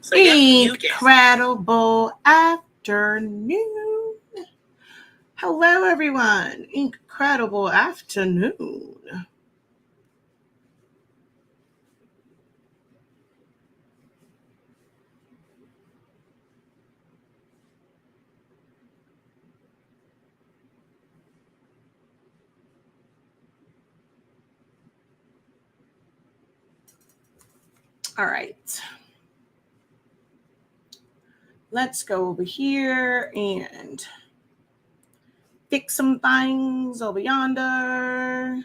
So incredible afternoon. Hello, everyone. Incredible afternoon. All right. Let's go over here and fix some things over yonder.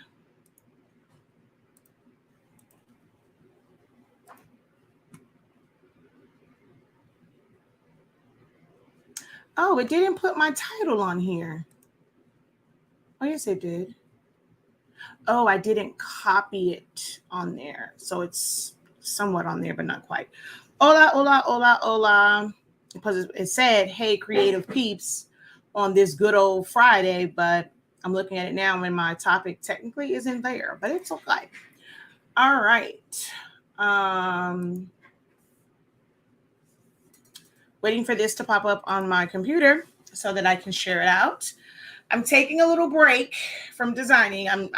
Oh, it didn't put my title on here. Oh, yes, it did. Oh, I didn't copy it on there. So it's somewhat on there, but not quite. Hola, hola, hola, hola. Because it said, hey, creative peeps on this good old Friday, but I'm looking at it now and my topic technically isn't there, but it's okay. All right. Waiting for this to pop up on my computer so that I can share it out. I'm taking a little break from designing. I'm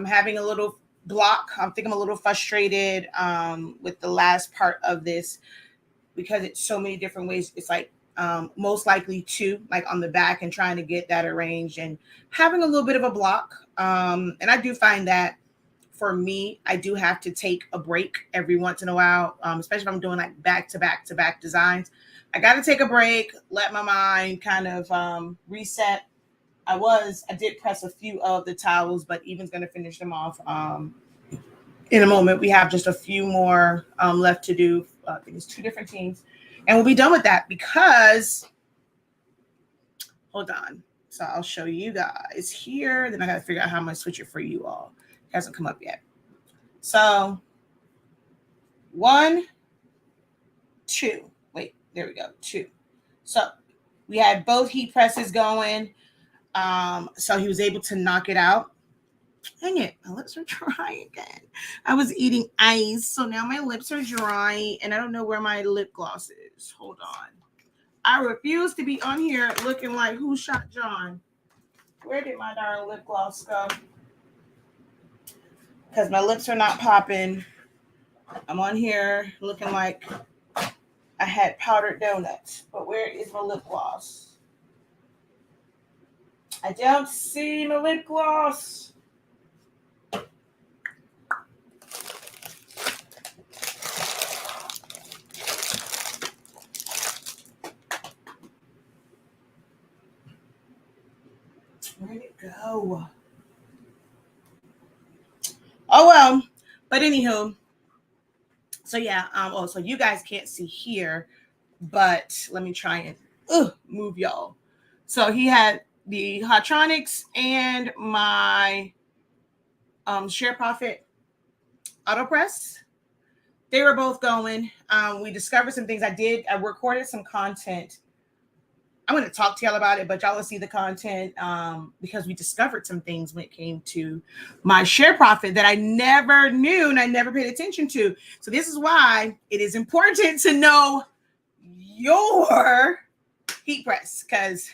having a little block. I think I'm a little frustrated with the last part of this because it's so many different ways. It's like most likely two, like on the back, and trying to get that arranged and having a little bit of a block. And I do find that for me, I do have to take a break every once in a while, especially if I'm doing like back to back designs. I got to take a break, let my mind kind of reset. I did press a few of the towels, but Even's going to finish them off in a moment. We have just a few more left to do. I think it's 2 different teams, and we'll be done with that because, hold on. So I'll show you guys here. Then I got to figure out how I'm going to switch it for you all. It hasn't come up yet. So 1, 2. Wait, there we go. 2. So we had both heat presses going. So he was able to knock it out. Dang it, my lips are dry again. I was eating ice, so now my lips are dry, and I don't know where my lip gloss is. Hold on. I refuse to be on here looking like Who Shot John. Where did my darn lip gloss go? Because my lips are not popping. I'm on here looking like I had powdered donuts. But where is my lip gloss? I don't see my lip gloss. Where'd it go? Oh, well. But anywho. So, yeah. So you guys can't see here. But let me try and move y'all. So he had the Hotronics and my Share Profit auto press. They were both going. We discovered some things. I recorded some content. I'm going to talk to y'all about it, but y'all will see the content because we discovered some things when it came to my Share Profit that I never knew and I never paid attention to. So this is why it is important to know your heat press, because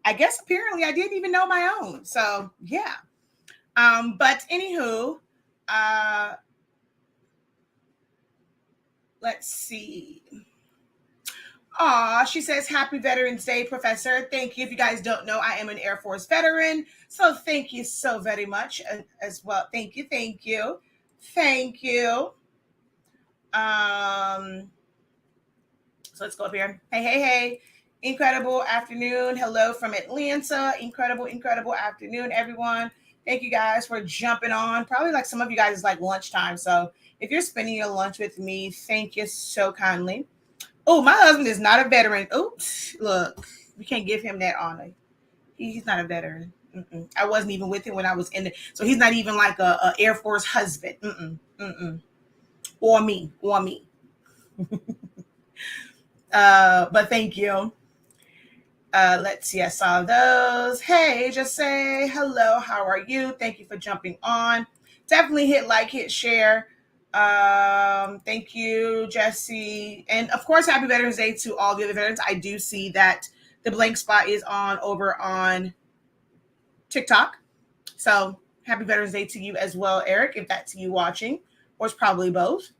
I guess apparently I didn't even know my own. So yeah. But anywho, let's see. She says, Happy Veterans Day, Professor. Thank you. If you guys don't know, I am an Air Force veteran. So thank you so very much as well. Thank you. Thank you. Thank you. So let's go up here. Hey. Incredible afternoon. Hello from Atlanta. Incredible afternoon, everyone. Thank you guys for jumping on. Probably like some of you guys is like lunchtime. So if you're spending your lunch with me, thank you so kindly. Oh, my husband is not a veteran. Oops, look, we can't give him that honor. He's not a veteran. I wasn't even with him when I was in it. So he's not even like a Air Force husband. Or me. But thank you. Let's see. I saw those. Hey, just say hello. How are you? Thank you for jumping on. Definitely hit like, hit share. Thank you, Jesse. And of course, happy Veterans Day to all the other veterans. I do see that the blank spot is on over on TikTok. So happy Veterans Day to you as well, Eric, if that's you watching, or it's probably both.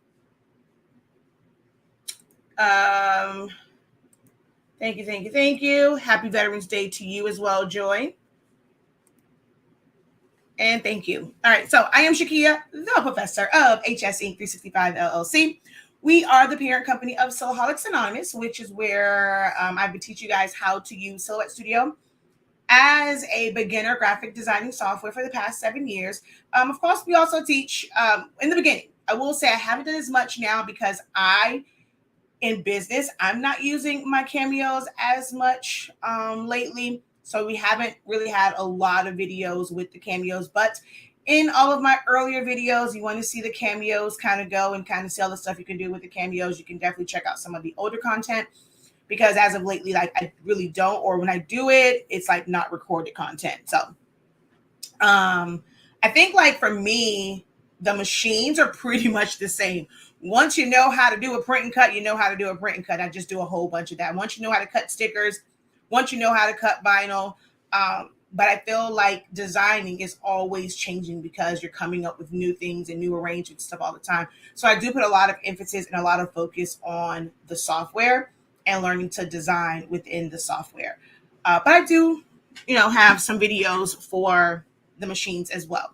Thank you, thank you, thank you. Happy Veterans Day to you as well, Joy. And thank you. All right, so I am Shakia, the professor of HS Inc. 365 LLC. We are the parent company of Silholics Anonymous, which is where I've been teaching you guys how to use Silhouette Studio as a beginner graphic designing software for the past 7 years. Of course, we also teach in the beginning. I will say I haven't done as much now because in business, I'm not using my cameos as much lately. So we haven't really had a lot of videos with the cameos, but in all of my earlier videos, you want to see the cameos kind of go and kind of see all the stuff you can do with the cameos. You can definitely check out some of the older content because as of lately, like I really don't, or when I do it, it's like not recorded content. So I think like for me, the machines are pretty much the same. Once you know how to do a print and cut, you know how to do a print and cut. I just do a whole bunch of that. Once you know how to cut stickers, once you know how to cut vinyl, but I feel like designing is always changing because you're coming up with new things and new arrangements stuff all the time. So I do put a lot of emphasis and a lot of focus on the software and learning to design within the software. But I do, have some videos for the machines as well.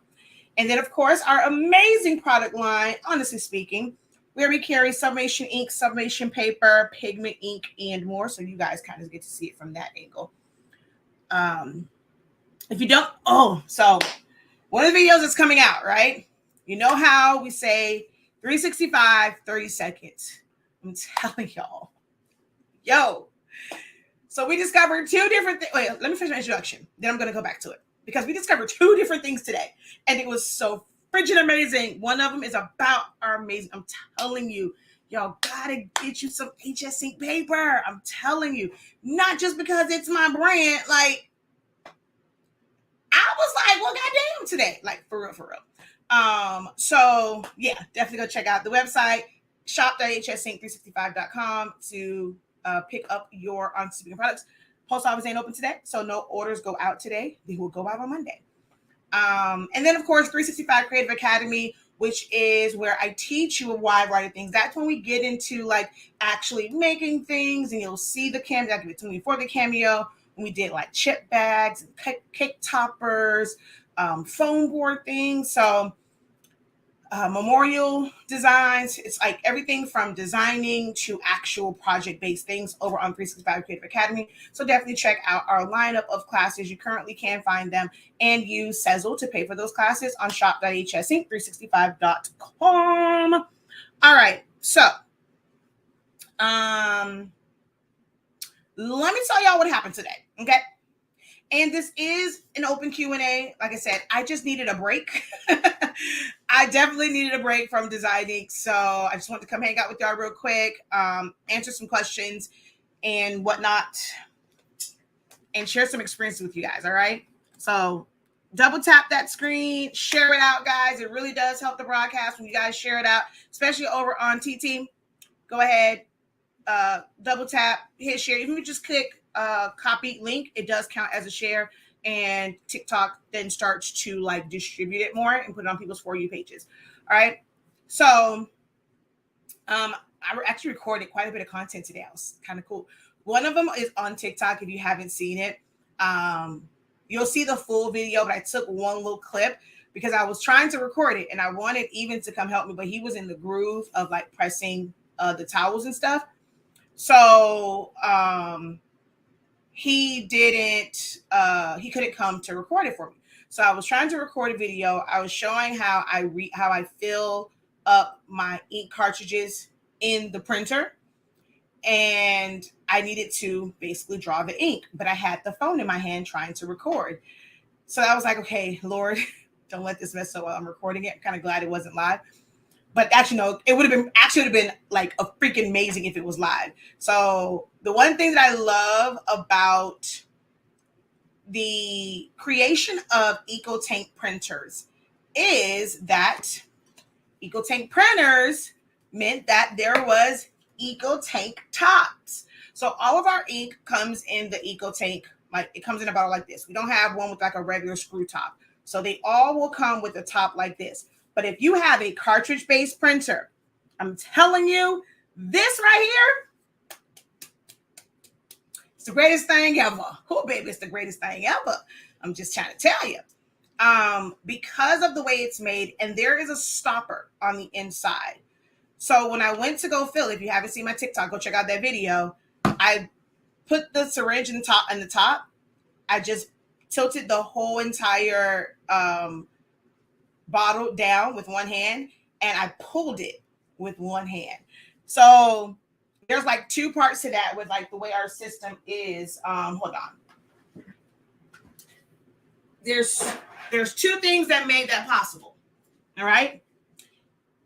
And then, of course, our amazing product line, honestly speaking, where we carry Sublimation ink, Sublimation paper, pigment ink, and more. So you guys kind of get to see it from that angle. If you don't, so one of the videos that's coming out, right? You know how we say 365, 30 seconds. I'm telling y'all. So we discovered two different things. Wait, let me finish my introduction. Then I'm going to go back to it. Because we discovered two different things today. And it was so frigid amazing. One of them is about our amazing. I'm telling you, y'all gotta get you some HS ink paper. I'm telling you. Not just because it's my brand. Like, I was like, well, goddamn today. Like, for real. So, yeah, definitely go check out the website, shop.hsink365.com to pick up your SpINKing products. Post office ain't open today, so no orders go out today. They will go out on Monday. And then, of course, 365 Creative Academy, which is where I teach you a wide variety of things. That's when we get into like actually making things, and you'll see the cameo. I give it to me for the cameo. When we did like chip bags, and cake toppers, foam board things. So memorial designs. It's like everything from designing to actual project-based things over on 365 Creative Academy. So definitely check out our lineup of classes. You currently can find them and use Sezzle to pay for those classes on shop.hsink365.com. All right, so let me tell y'all what happened today, okay? And this is an open Q&A. Like I said, I just needed a break. I definitely needed a break from designing. So I just wanted to come hang out with y'all real quick, answer some questions and whatnot, and share some experiences with you guys, all right? So double tap that screen, share it out, guys. It really does help the broadcast when you guys share it out, especially over on TT. Go ahead, double tap, hit share. Even if you just click copy link, it does count as a share, and TikTok then starts to like distribute it more and put it on people's For You pages. All right, so I actually recorded quite a bit of content today. It was kind of cool. One of them is on TikTok. If you haven't seen it, you'll see the full video, but I took one little clip because I was trying to record it and I wanted Even to come help me, but he was in the groove of like pressing the towels and stuff. So he couldn't come to record it for me. So I was trying to record a video. I was showing how I fill up my ink cartridges in the printer, and I needed to basically draw the ink, but I had the phone in my hand trying to record. So I was like, okay, Lord, don't let this mess up while I'm recording it. I'm kind of glad it wasn't live. But actually, no, it would have been like a freaking amazing if it was live. So the one thing that I love about the creation of EcoTank printers is that EcoTank printers meant that there was EcoTank tops. So all of our ink comes in the EcoTank, like it comes in a bottle like this. We don't have one with like a regular screw top. So they all will come with a top like this. But if you have a cartridge-based printer, I'm telling you, this right here, it's the greatest thing ever. Oh, baby, it's the greatest thing ever. I'm just trying to tell you. Because of the way it's made, and there is a stopper on the inside. So when I went to go fill, if you haven't seen my TikTok, go check out that video. I put the syringe in the top. I just tilted the whole entire bottle down with one hand, and I pulled it with one hand. So there's like two parts to that with like the way our system is. Hold on. There's two things that made that possible. All right.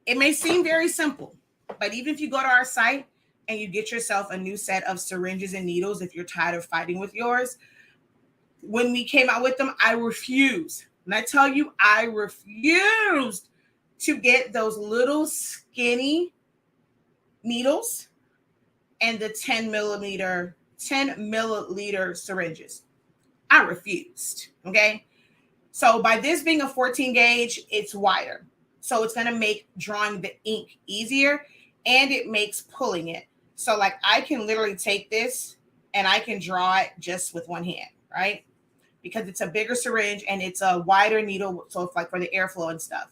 It may seem very simple, but even if you go to our site and you get yourself a new set of syringes and needles, if you're tired of fighting with yours, when we came out with them, I refused. And I tell you, I refused to get those little skinny needles and the 10 milliliter syringes. I refused. Okay. So by this being a 14 gauge, it's wider. So it's going to make drawing the ink easier, and it makes pulling it. So like I can literally take this and I can draw it just with one hand, right? Because it's a bigger syringe and it's a wider needle. So it's like for the airflow and stuff.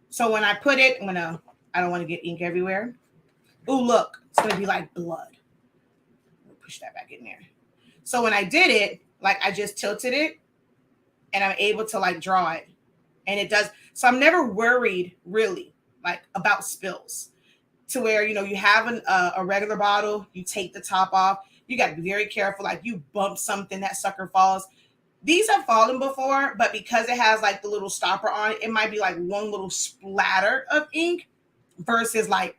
So when I put it, I don't want to get ink everywhere. Oh, look, it's going to be like blood. Push that back in there. So when I did it, like I just tilted it and I'm able to like draw it, and it does. So I'm never worried really like about spills, to where, you know, you have a regular bottle, you take the top off, you got to be very careful. Like you bump something, that sucker falls. These have fallen before, but because it has like the little stopper on it, it might be like one little splatter of ink versus like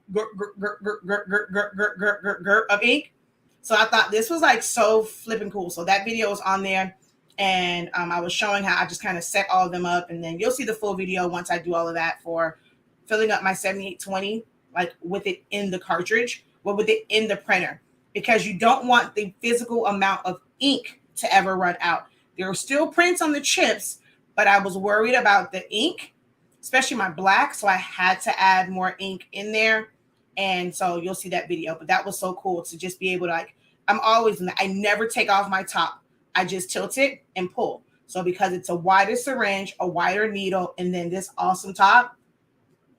of ink. So I thought this was like so flipping cool. So that video was on there, and I was showing how I just kind of set all of them up, and then you'll see the full video once I do all of that for filling up my 7820, like with it in the cartridge, or with it in the printer, because you don't want the physical amount of ink to ever run out. There are still prints on the chips, but I was worried about the ink, especially my black. So I had to add more ink in there. And so you'll see that video, but that was so cool to just be able to like, I never take off my top. I just tilt it and pull. So because it's a wider syringe, a wider needle, and then this awesome top,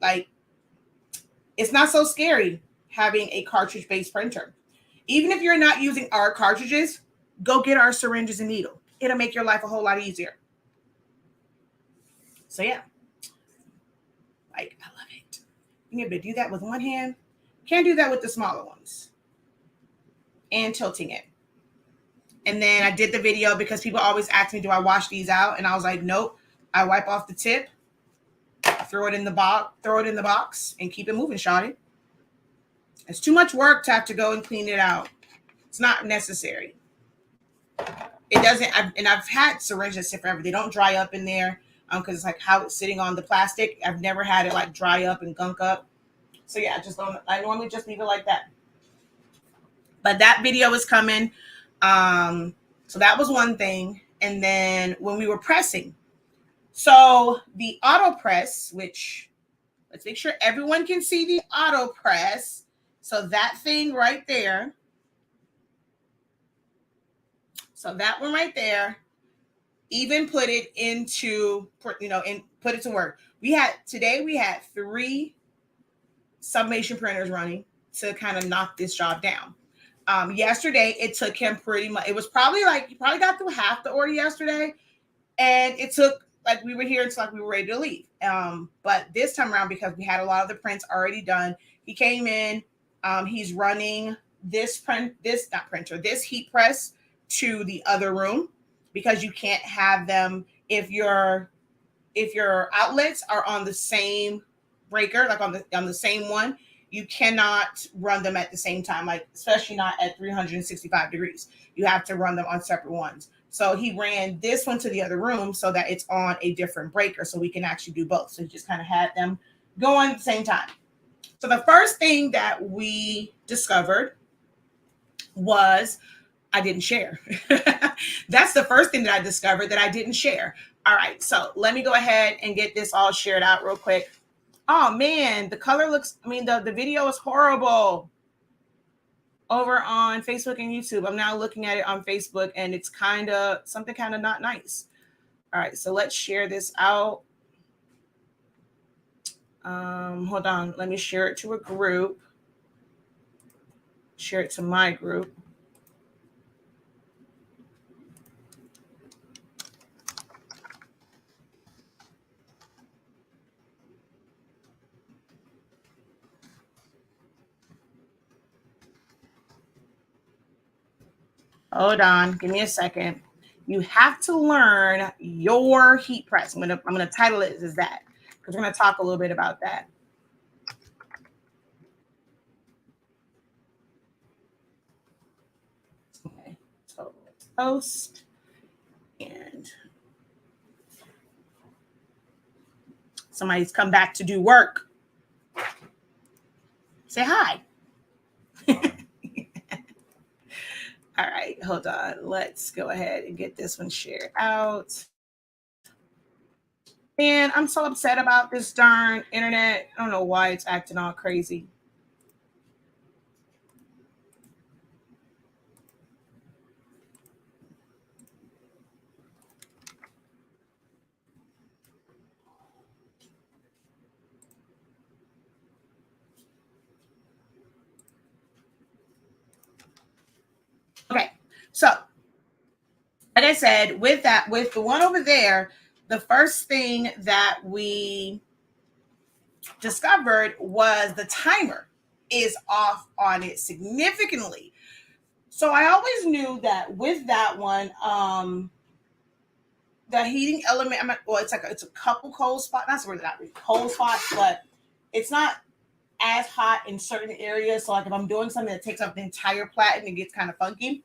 like it's not so scary having a cartridge-based printer. Even if you're not using our cartridges, go get our syringes and needle. It'll make your life a whole lot easier. So yeah, like I love it. You can do that with one hand. Can't do that with the smaller ones. And tilting it. And then I did the video because people always ask me, do I wash these out? And I was like, nope. I wipe off the tip, throw it in the box, and keep it moving, shawty. It's too much work to have to go and clean it out. It's not necessary. It doesn't, I've had syringes that sit forever. They don't dry up in there because it's like how it's sitting on the plastic. I've never had it like dry up and gunk up. So yeah, I normally just leave it like that. But that video is coming. So that was one thing. And then when we were pressing, so the auto press, which let's make sure everyone can see the auto press. So that thing right there. So that one right there, even put it into, and put it to work. Today we had 3 Sublimation printers running to kind of knock this job down. Yesterday, it took him pretty much, it was probably like, he probably got through half the order yesterday. And it took, like we were here until like we were ready to leave. But this time around, because we had a lot of the prints already done, he came in, he's running this heat press to the other room, because you can't have them if your outlets are on the same breaker, like on the same one, you cannot run them at the same time, like especially not at 365 degrees. You have to run them on separate ones. So he ran this one to the other room so that it's on a different breaker, so we can actually do both. So he just kind of had them go on at the same time. So the first thing that we discovered was I didn't share. That's the first thing that I discovered that I didn't share. All right, so let me go ahead and get this all shared out real quick. Oh man, the color looks, the video is horrible over on Facebook and YouTube. I'm now looking at it on Facebook and it's something kind of not nice. All right, so let's share this out. Hold on, let me share it to a group. Share it to my group. Hold on, give me a second. You have to learn your heat press. I'm gonna title it as that because we're gonna talk a little bit about that. Okay, so let's post and somebody's come back to do work. Say hi. All right, hold on. Let's go ahead and get this one shared out. Man, I'm so upset about this darn internet. I don't know why it's acting all crazy. Okay, so like I said, with the one over there, the first thing that we discovered was the timer is off on it significantly. So I always knew that with that one, the heating element, it's a couple cold spots. Not really cold spots, but it's not as hot in certain areas. So like if I'm doing something that takes up the entire platen, it gets kind of funky.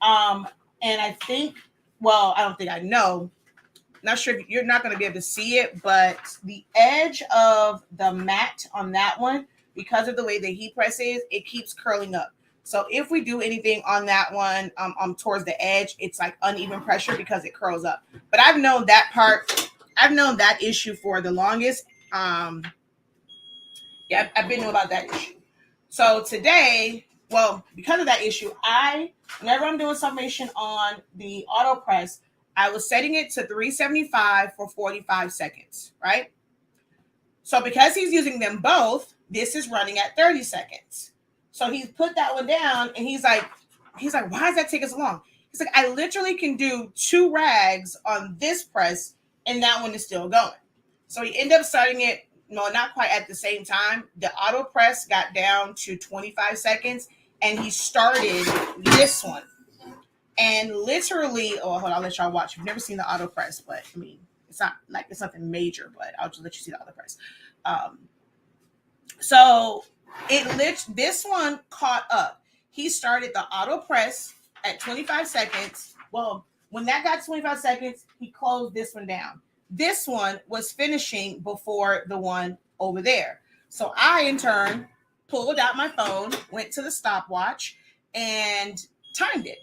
And I think, well, I don't think I know. Not sure if you're not going to be able to see it, but the edge of the mat on that one, because of the way the heat press is, it keeps curling up. So if we do anything on that one, towards the edge, it's like uneven pressure because it curls up. But I've known that issue for the longest. I've been knowing about that issue. So today, well, because of that issue, whenever I'm doing sublimation on the auto press, I was setting it to 375 for 45 seconds, right? So because he's using them both, this is running at 30 seconds. So he's put that one down and he's like, why does that take us so long? He's like, I literally can do 2 rags on this press and that one is still going. So he ended up starting it, no, not quite at the same time. The auto press got down to 25 seconds and he started this one. And literally, hold on, I'll let y'all watch. You've never seen the auto press, but it's not like it's nothing major, but I'll just let you see the auto press. So this one caught up. He started the auto press at 25 seconds. Well, when that got 25 seconds, he closed this one down. This one was finishing before the one over there. So I, in turn, pulled out my phone, went to the stopwatch, and timed it.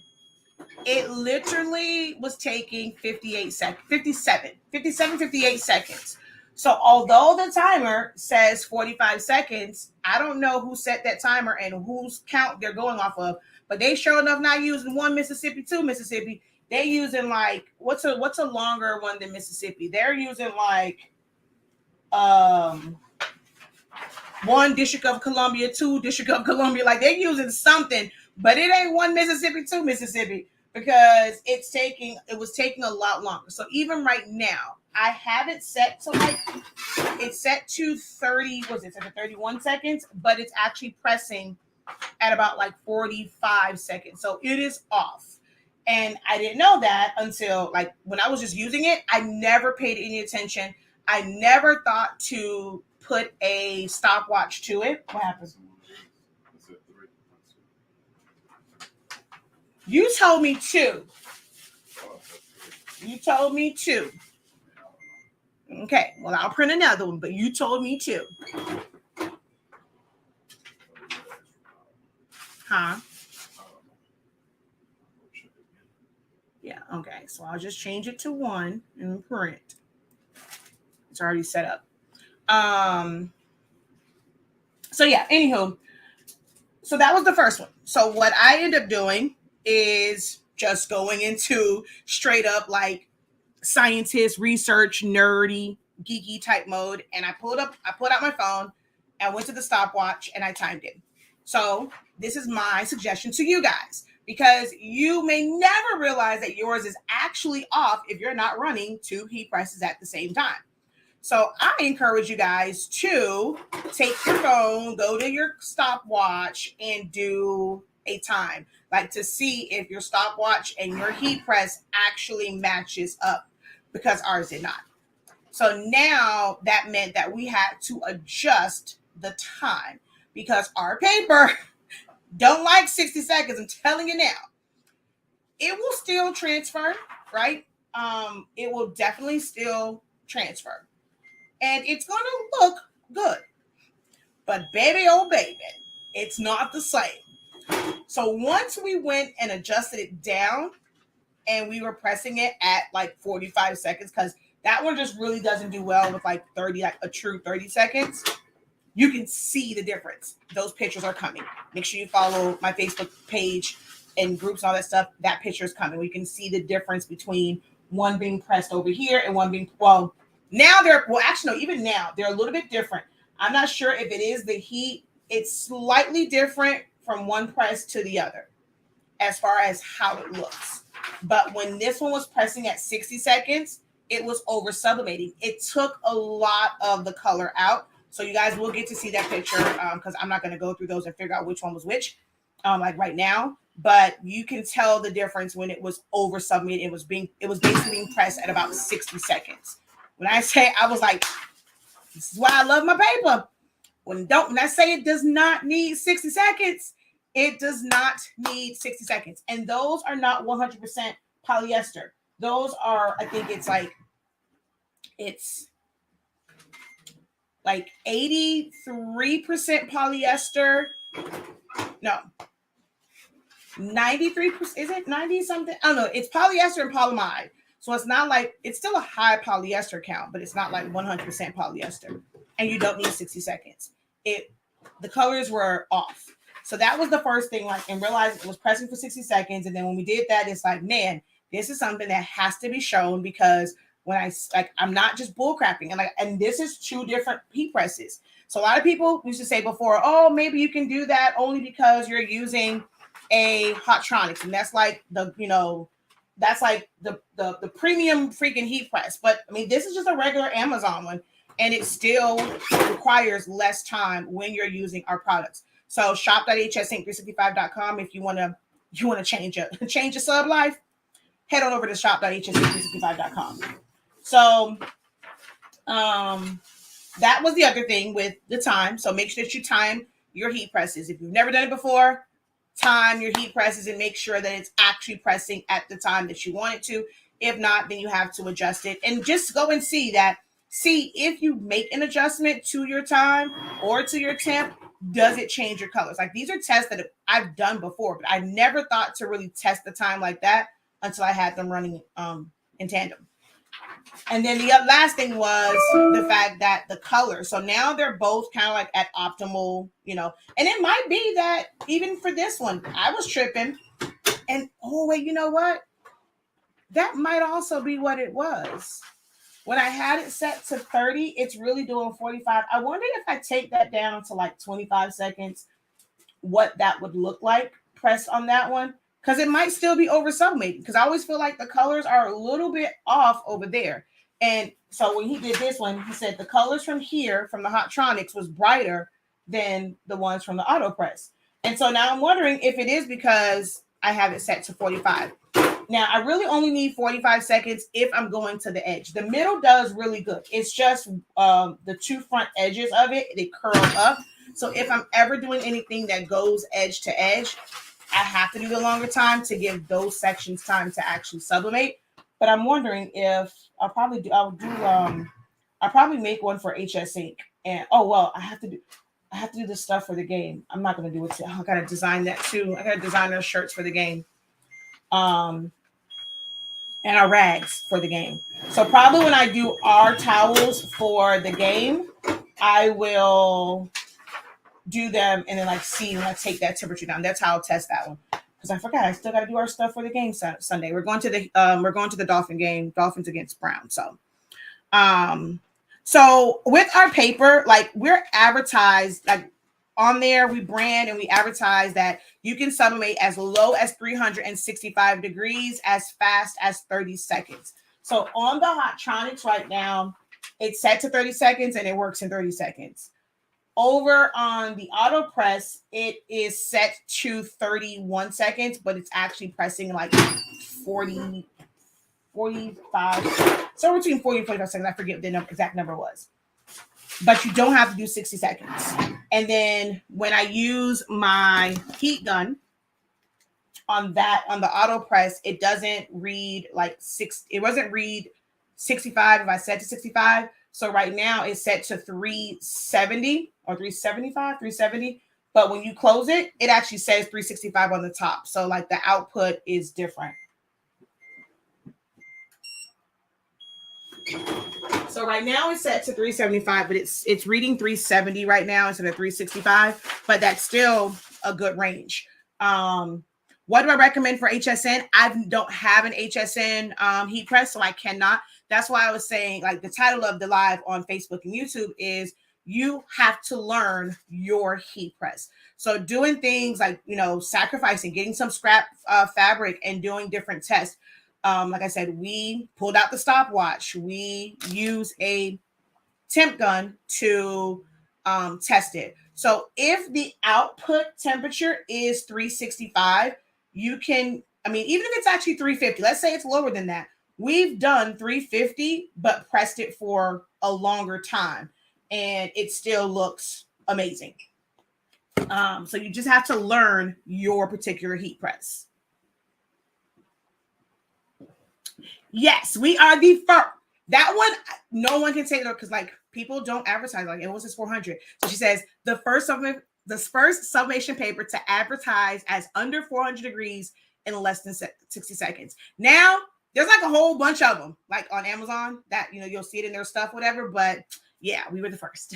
It literally was taking 58 58 seconds. So although the timer says 45 seconds, I don't know who set that timer and whose count they're going off of, but they sure enough not using 1 Mississippi, 2 Mississippi. They're using like, what's a longer one than Mississippi? They're using like 1 District of Columbia, 2 District of Columbia. Like they're using something, but it ain't 1 Mississippi, 2 Mississippi. Because it was taking a lot longer. So even right now, I have it set to it's set to 31 seconds, but it's actually pressing at about like 45 seconds. So it is off. And I didn't know that until like when I was just using it, I never paid any attention. I never thought to put a stopwatch to it. What happens? You told me 2. You told me 2. Okay, well, I'll print another one, but you told me to. Huh? Yeah, okay. So I'll just change it to 1 and print. It's already set up. So yeah, anywho. So that was the first one. So what I end up doing is just going into straight up like scientist, research, nerdy, geeky type mode. And I pulled out my phone, I went to the stopwatch and I timed it. So this is my suggestion to you guys, because you may never realize that yours is actually off if you're not running 2 heat presses at the same time. So I encourage you guys to take your phone, go to your stopwatch, and do a time, like to see if your stopwatch and your heat press actually matches up, because ours did not. So now that meant that we had to adjust the time, because our paper don't like 60 seconds. I'm telling you now. It will still transfer, right? It will definitely still transfer. And it's going to look good. But baby, oh baby, it's not the same. So once we went and adjusted it down and we were pressing it at like 45 seconds, because that one just really doesn't do well with like 30, like a true 30 seconds, you can see the difference. Those pictures are coming. Make sure you follow my Facebook page and groups and all that stuff. That picture is coming. We can see the difference between one being pressed over here and one being, well, now actually, no, even now, they're a little bit different. I'm not sure if it is the heat. It's slightly different from one press to the other as far as how it looks. But when this one was pressing at 60 seconds, it was over sublimating. It took a lot of the color out. So you guys will get to see that picture, because I'm not going to go through those and figure out which one was which, like right now. But you can tell the difference when it was over sublimated. It was basically being pressed at about 60 seconds. When I say, I was like, this is why I love my paper. When I say it does not need 60 seconds, it does not need 60 seconds. And those are not 100% polyester. Those are, I think it's like 83% polyester. No, 93%. Is it 90 something? I don't know. It's polyester and polyamide. So it's not like, it's still a high polyester count, but it's not like 100% polyester. And you don't need 60 seconds. The colors were off. So that was the first thing, like, and realizing it was pressing for 60 seconds. And then when we did that, it's like, man, this is something that has to be shown, because when I'm not just bullcrapping. And this is 2 different heat presses. So a lot of people used to say before, oh, maybe you can do that only because you're using a Hottronics. And that's like that's like the premium freaking heat press. But I mean, this is just a regular Amazon one, and it still requires less time when you're using our products. So shop.hsink365.com. If you want to change your sub life, head on over to shop.hsink365.com. So that was the other thing with the time. So make sure that you time your heat presses. If you've never done it before, time your heat presses and make sure that it's actually pressing at the time that you want it to. If not, then you have to adjust it, and just go and see if you make an adjustment to your time or to your temp, does it change your colors? Like, these are tests that I've done before, but I never thought to really test the time like that until I had them running in tandem. And then the last thing was the fact that the color. So now they're both kind of like at optimal, and it might be that even for this one, I was tripping. And oh, wait, you know what? That might also be what it was. When I had it set to 30, it's really doing 45. I wonder if I take that down to like 25 seconds, what that would look like pressed on that one. Because it might still be over sublimating. Because I always feel like the colors are a little bit off over there. And so when he did this one, he said the colors from here, from the Hottronics, was brighter than the ones from the AutoPress. And so now I'm wondering if it is because I have it set to 45. Now, I really only need 45 seconds if I'm going to the edge. The middle does really good. It's just the 2 front edges of it, they curl up. So if I'm ever doing anything that goes edge to edge, I have to do the longer time to give those sections time to actually sublimate. But I'm wondering if I'll do I'll probably make one for HS Ink. And oh well, I have to do this stuff for the game. I'm not gonna do it. I gotta design that too. I gotta design those shirts for the game. And our rags for the game. So probably when I do our towels for the game, I will do them and then like see when I take that temperature down. That's how I'll test that one. Because I forgot I still got to do our stuff for the game Sunday. We're going to the Dolphin game, Dolphins against Brown. So with our paper, like we're advertised like on there, we brand and we advertise that you can sublimate as low as 365 degrees, as fast as 30 seconds. So on the Hottronics right now, it's set to 30 seconds and it works in 30 seconds. Over on the auto press, it is set to 31 seconds, but it's actually pressing like 40, 45, so between 40 and 45 seconds. I forget what the exact number was. But you don't have to do 60 seconds. And then when I use my heat gun on the auto press, it doesn't read like it wasn't read 65 if I set to 65. So right now it's set to 370 or 375, 370. But when you close it, it actually says 365 on the top. So like the output is different. So right now it's set to 375, but it's reading 370 right now instead of 365, but that's still a good range. What do I recommend for HSN? I don't have an HSN heat press, so I cannot. That's why I was saying, like, the title of the live on Facebook and YouTube is you have to learn your heat press. So doing things like, sacrificing, getting some scrap fabric and doing different tests. Like I said, we pulled out the stopwatch. We use a temp gun to test it. So if the output temperature is 365, you can, even if it's actually 350, let's say it's lower than that. We've done 350, but pressed it for a longer time, and it still looks amazing. So you just have to learn your particular heat press. Yes, we are the first. That one, no one can say that because like people don't advertise like it was just 400. So she says the first sublimation paper to advertise as under 400 degrees in less than 60 seconds. Now there's like a whole bunch of them like on Amazon that you'll see it in their stuff, whatever. But yeah, we were the first.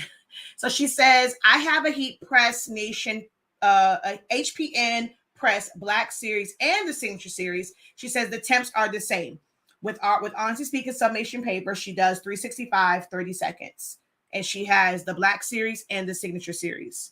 So she says I have a heat press nation, a HPN press Black series and the signature series. She says the temps are the same. With Honestly Speaking sublimation paper, she does 365, 30 seconds. And she has the Black series and the signature series.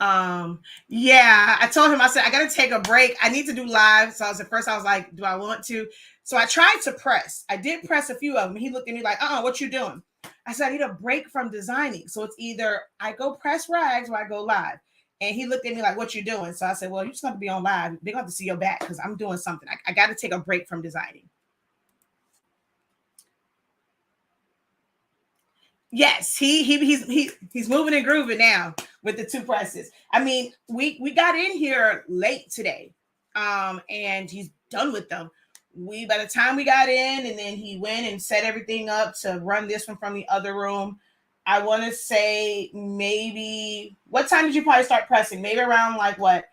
Yeah, I told him, I said, I got to take a break. I need to do live. So I was like, do I want to? So I tried to press. I did press a few of them. He looked at me like, what you doing? I said, I need a break from designing. So it's either I go press rags or I go live. And he looked at me like, what you doing? So I said, well, you're just going to be on live. They're going to have to see your back because I'm doing something. I got to take a break from designing. Yes, he's moving and grooving now with the two presses. We got in here late today, and he's done with them. By the time we got in, and then he went and set everything up to run this one from the other room. I want to say maybe, what time did you probably start pressing? Maybe around like what?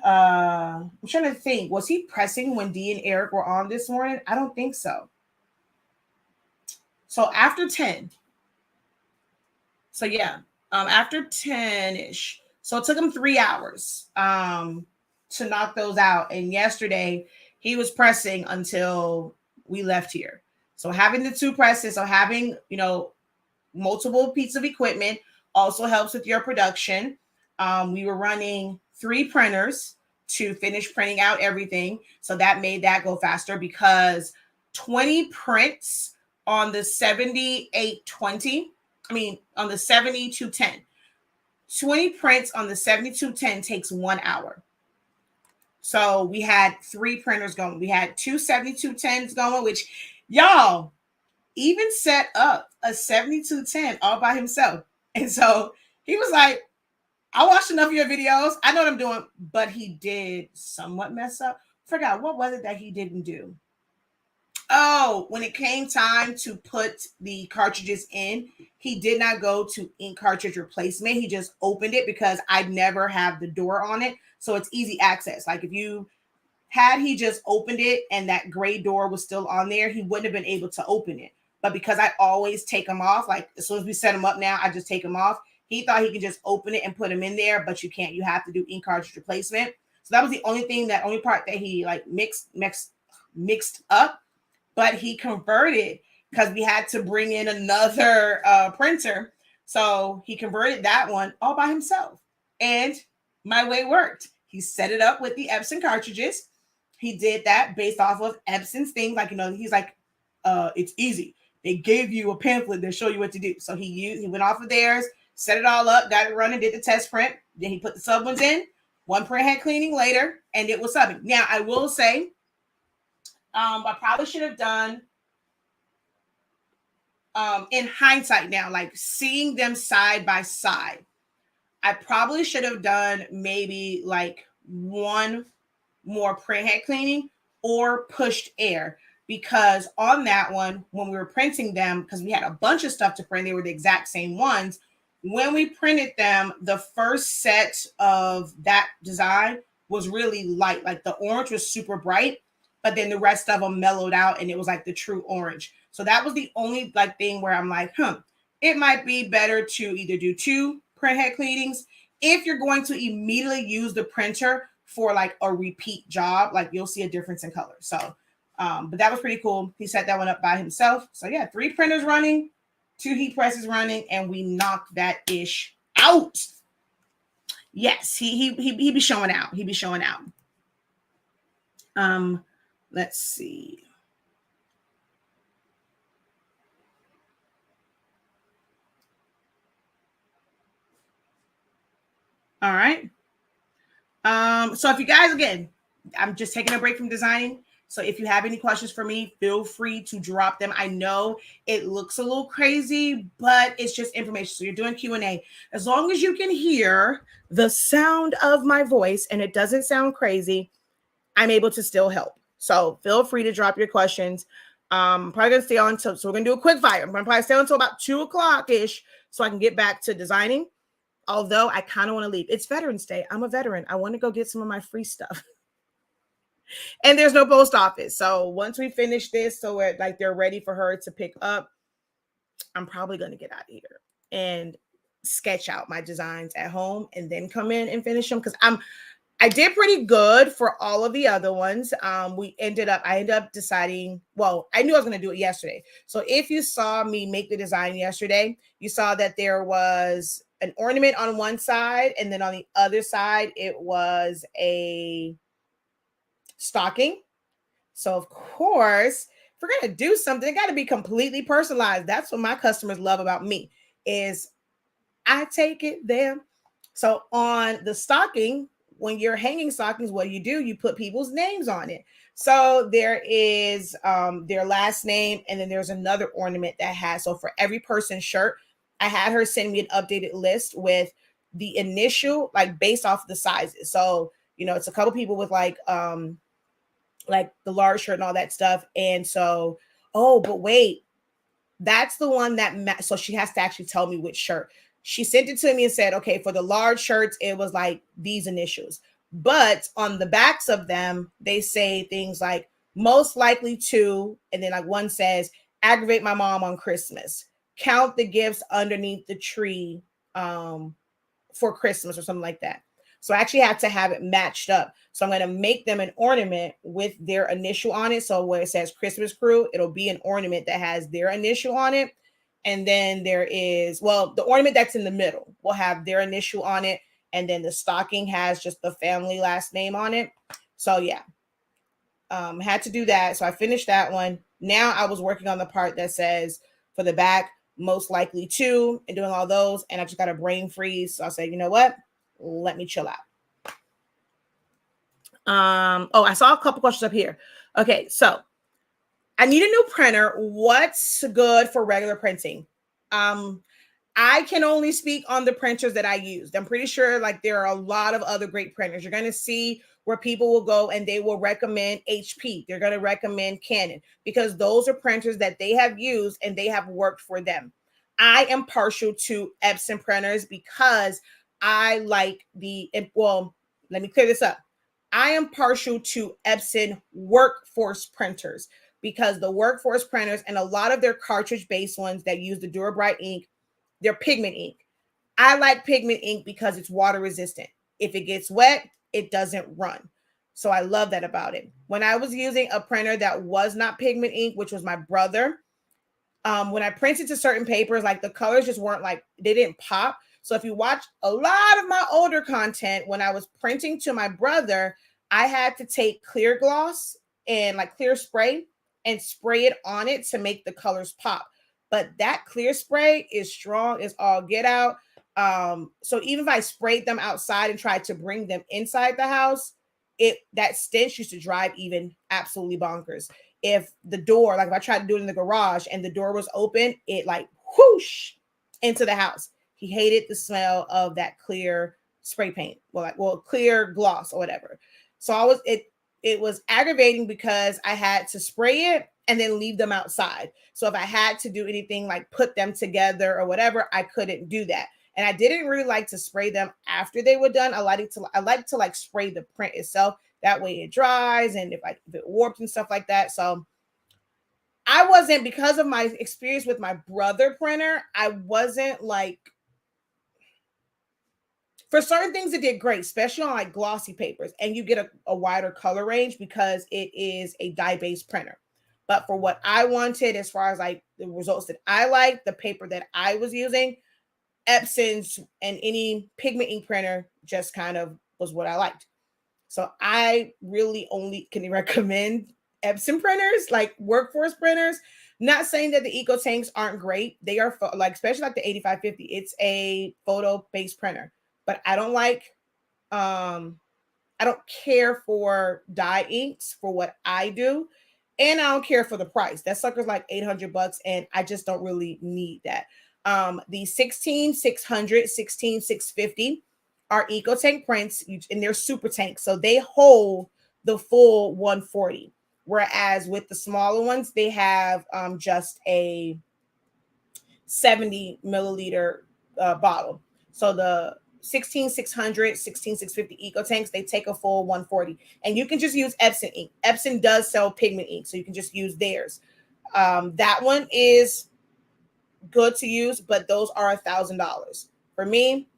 I'm trying to think. Was he pressing when Dee and Eric were on this morning? I don't think so. So after 10. So yeah, after 10-ish. So it took him 3 hours to knock those out. And yesterday he was pressing until we left here. So having the two presses, so having, multiple pieces of equipment also helps with your production. We were running 3 printers to finish printing out everything. So that made that go faster because 20 prints on the 7820, on the 7210, 20 prints on the 7210 takes 1 hour. So we had 3 printers going. We had 2 7210s going, which y'all even set up a 7210 all by himself. And so he was like, I watched enough of your videos. I know what I'm doing, but he did somewhat mess up. Forgot what was it that he didn't do. Oh, when it came time to put the cartridges in, he did not go to ink cartridge replacement. He just opened it because I'd never have the door on it. So it's easy access. Like if you had he just opened it and that gray door was still on there, he wouldn't have been able to open it. But because I always take them off, like as soon as we set them up now, I just take them off. He thought he could just open it and put them in there, but you can't. You have to do ink cartridge replacement. So that was the only thing, that only part that he like mixed up. But he converted because we had to bring in another printer. So he converted that one all by himself. And my way worked. He set it up with the Epson cartridges. He did that based off of Epson's things. Like, he's like, it's easy. They gave you a pamphlet that show you what to do. So he went off of theirs, set it all up, got it running, did the test print. Then he put the sub ones in. One print had cleaning later, and it was subbing. Now, I will say, I probably should have done, in hindsight now, like seeing them side by side, I probably should have done maybe like one more print head cleaning or pushed air, because on that one, when we were printing them, because we had a bunch of stuff to print, they were the exact same ones. When we printed them, the first set of that design was really light. Like the orange was super bright, but then the rest of them mellowed out and it was like the true orange. So that was the only like thing where I'm like, it might be better to either do 2 print head cleanings if you're going to immediately use the printer for like a repeat job. Like you'll see a difference in color. So, but that was pretty cool. He set that one up by himself. So yeah, 3 printers running, 2 heat presses running, and we knocked that ish out. Yes, he be showing out. He be showing out. Let's see. All right. So if you guys, again, I'm just taking a break from designing. So if you have any questions for me, feel free to drop them. I know it looks a little crazy, but it's just information. So you're doing Q&A. As long as you can hear the sound of my voice and it doesn't sound crazy, I'm able to still help. So feel free to drop your questions. I'm probably going to stay on so we're going to do a quick fire. I'm going to probably stay on until about 2:00-ish so I can get back to designing. Although I kind of want to leave. It's Veterans Day. I'm a veteran. I want to go get some of my free stuff. And there's no post office. So once we finish this, so we're like they're ready for her to pick up, I'm probably going to get out of here and sketch out my designs at home and then come in and finish them, because I did pretty good for all of the other ones. I ended up deciding, well, I knew I was going to do it yesterday. So if you saw me make the design yesterday, you saw that there was an ornament on one side, and then on the other side, it was a stocking. So of course, if we're going to do something, it got to be completely personalized. That's what my customers love about me, is I take it there. So on the stocking, when you're hanging stockings, what do? You put people's names on it. So there is their last name, and then there's another ornament that has, so for every person's shirt, I had her send me an updated list with the initial, like based off the sizes. So, it's a couple people with like the large shirt and all that stuff. And so, but wait, that's the one that, so she has to actually tell me which shirt. She sent it to me and said, okay, for the large shirts, it was like these initials. But on the backs of them, they say things like most likely to, and then like one says, aggravate my mom on Christmas. Count the gifts underneath the tree for Christmas or something like that. So I actually have to have it matched up. So I'm going to make them an ornament with their initial on it. So where it says Christmas crew, it'll be an ornament that has their initial on it. And then there is, the ornament that's in the middle will have their initial on it. And then the stocking has just the family last name on it. So yeah, had to do that. So I finished that one. Now I was working on the part that says for the back, most likely to, and doing all those. And I just got a brain freeze. So I said, you know what? Let me chill out. I saw a couple questions up here. Okay, so I need a new printer. What's good for regular printing? I can only speak on the printers that I used. I'm pretty sure like there are a lot of other great printers. You're going to see where people will go and they will recommend HP. They're going to recommend Canon because those are printers that they have used and they have worked for them. I am partial to Epson printers because I like well, let me clear this up. I am partial to Epson workforce printers because the workforce printers and a lot of their cartridge based ones that use the Durabright ink, they're pigment ink. I like pigment ink because it's water resistant. If it gets wet, it doesn't run. So I love that about it. When I was using a printer that was not pigment ink, which was my brother, when I printed to certain papers, like the colors just weren't like, they didn't pop. So if you watch a lot of my older content, when I was printing to my brother, I had to take clear gloss and like clear spray and spray it on it to make the colors pop. But that clear spray is strong as all get out. So even if I sprayed them outside and tried to bring them inside the house, that stench used to drive even absolutely bonkers. If the door, like if I tried to do it in the garage and the door was open, it like whoosh into the house. He hated the smell of that clear spray paint, clear gloss or whatever. So it was aggravating because I had to spray it and then leave them outside. So if I had to do anything like put them together or whatever, I couldn't do that. And I didn't really like to spray them after they were done. I like to like spray the print itself. That way it dries and if it warps and stuff like that. So I wasn't, because of my experience with my brother printer, I wasn't like, for certain things it did great, especially on like glossy papers, and you get a wider color range because it is a dye-based printer. But for what I wanted, as far as like the results that I liked, the paper that I was using, Epson's and any pigment ink printer just kind of was what I liked. So I really only can recommend Epson printers, like workforce printers. Not saying that the Eco Tanks aren't great. They are like, especially like the 8550. It's a photo-based printer. But I don't care for dye inks for what I do. And I don't care for the price. That sucker's like $800 and I just don't really need that. The 16600, 16650 are Eco Tank prints and they're super tanks. So they hold the full 140. Whereas with the smaller ones, they have just a 70 milliliter bottle. So the 16600, 16650 Eco Tanks, they take a full 140. And you can just use Epson ink. Epson does sell pigment ink, so you can just use theirs. That one is good to use, but those are $1,000. For me,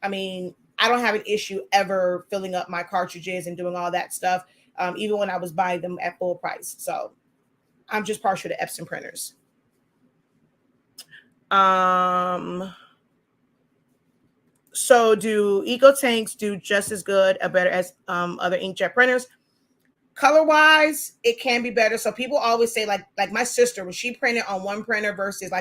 I mean, I don't have an issue ever filling up my cartridges and doing all that stuff, even when I was buying them at full price. So I'm just partial to Epson printers. So do Eco Tanks do just as good or better as other inkjet printers? Color wise, it can be better. So people always say like my sister, when she printed on one printer versus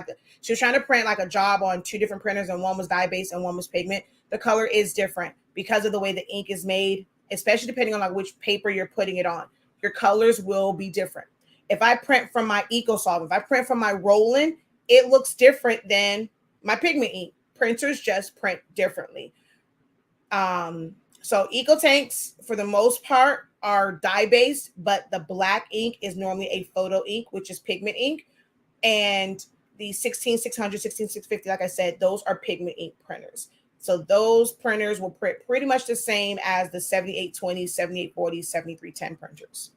she was trying to print like a job on two different printers and one was dye based and one was pigment. The color is different because of the way the ink is made, especially depending on like which paper you're putting it on. Your colors will be different. If I print from my EcoSolve, if I print from my Roland, it looks different than my pigment ink. Printers just print differently. So Eco Tanks, for the most part, are dye-based, but the black ink is normally a photo ink, which is pigment ink. And the 16600, 16650, like I said, those are pigment ink printers. So those printers will print pretty much the same as the 7820, 7840, 7310 printers.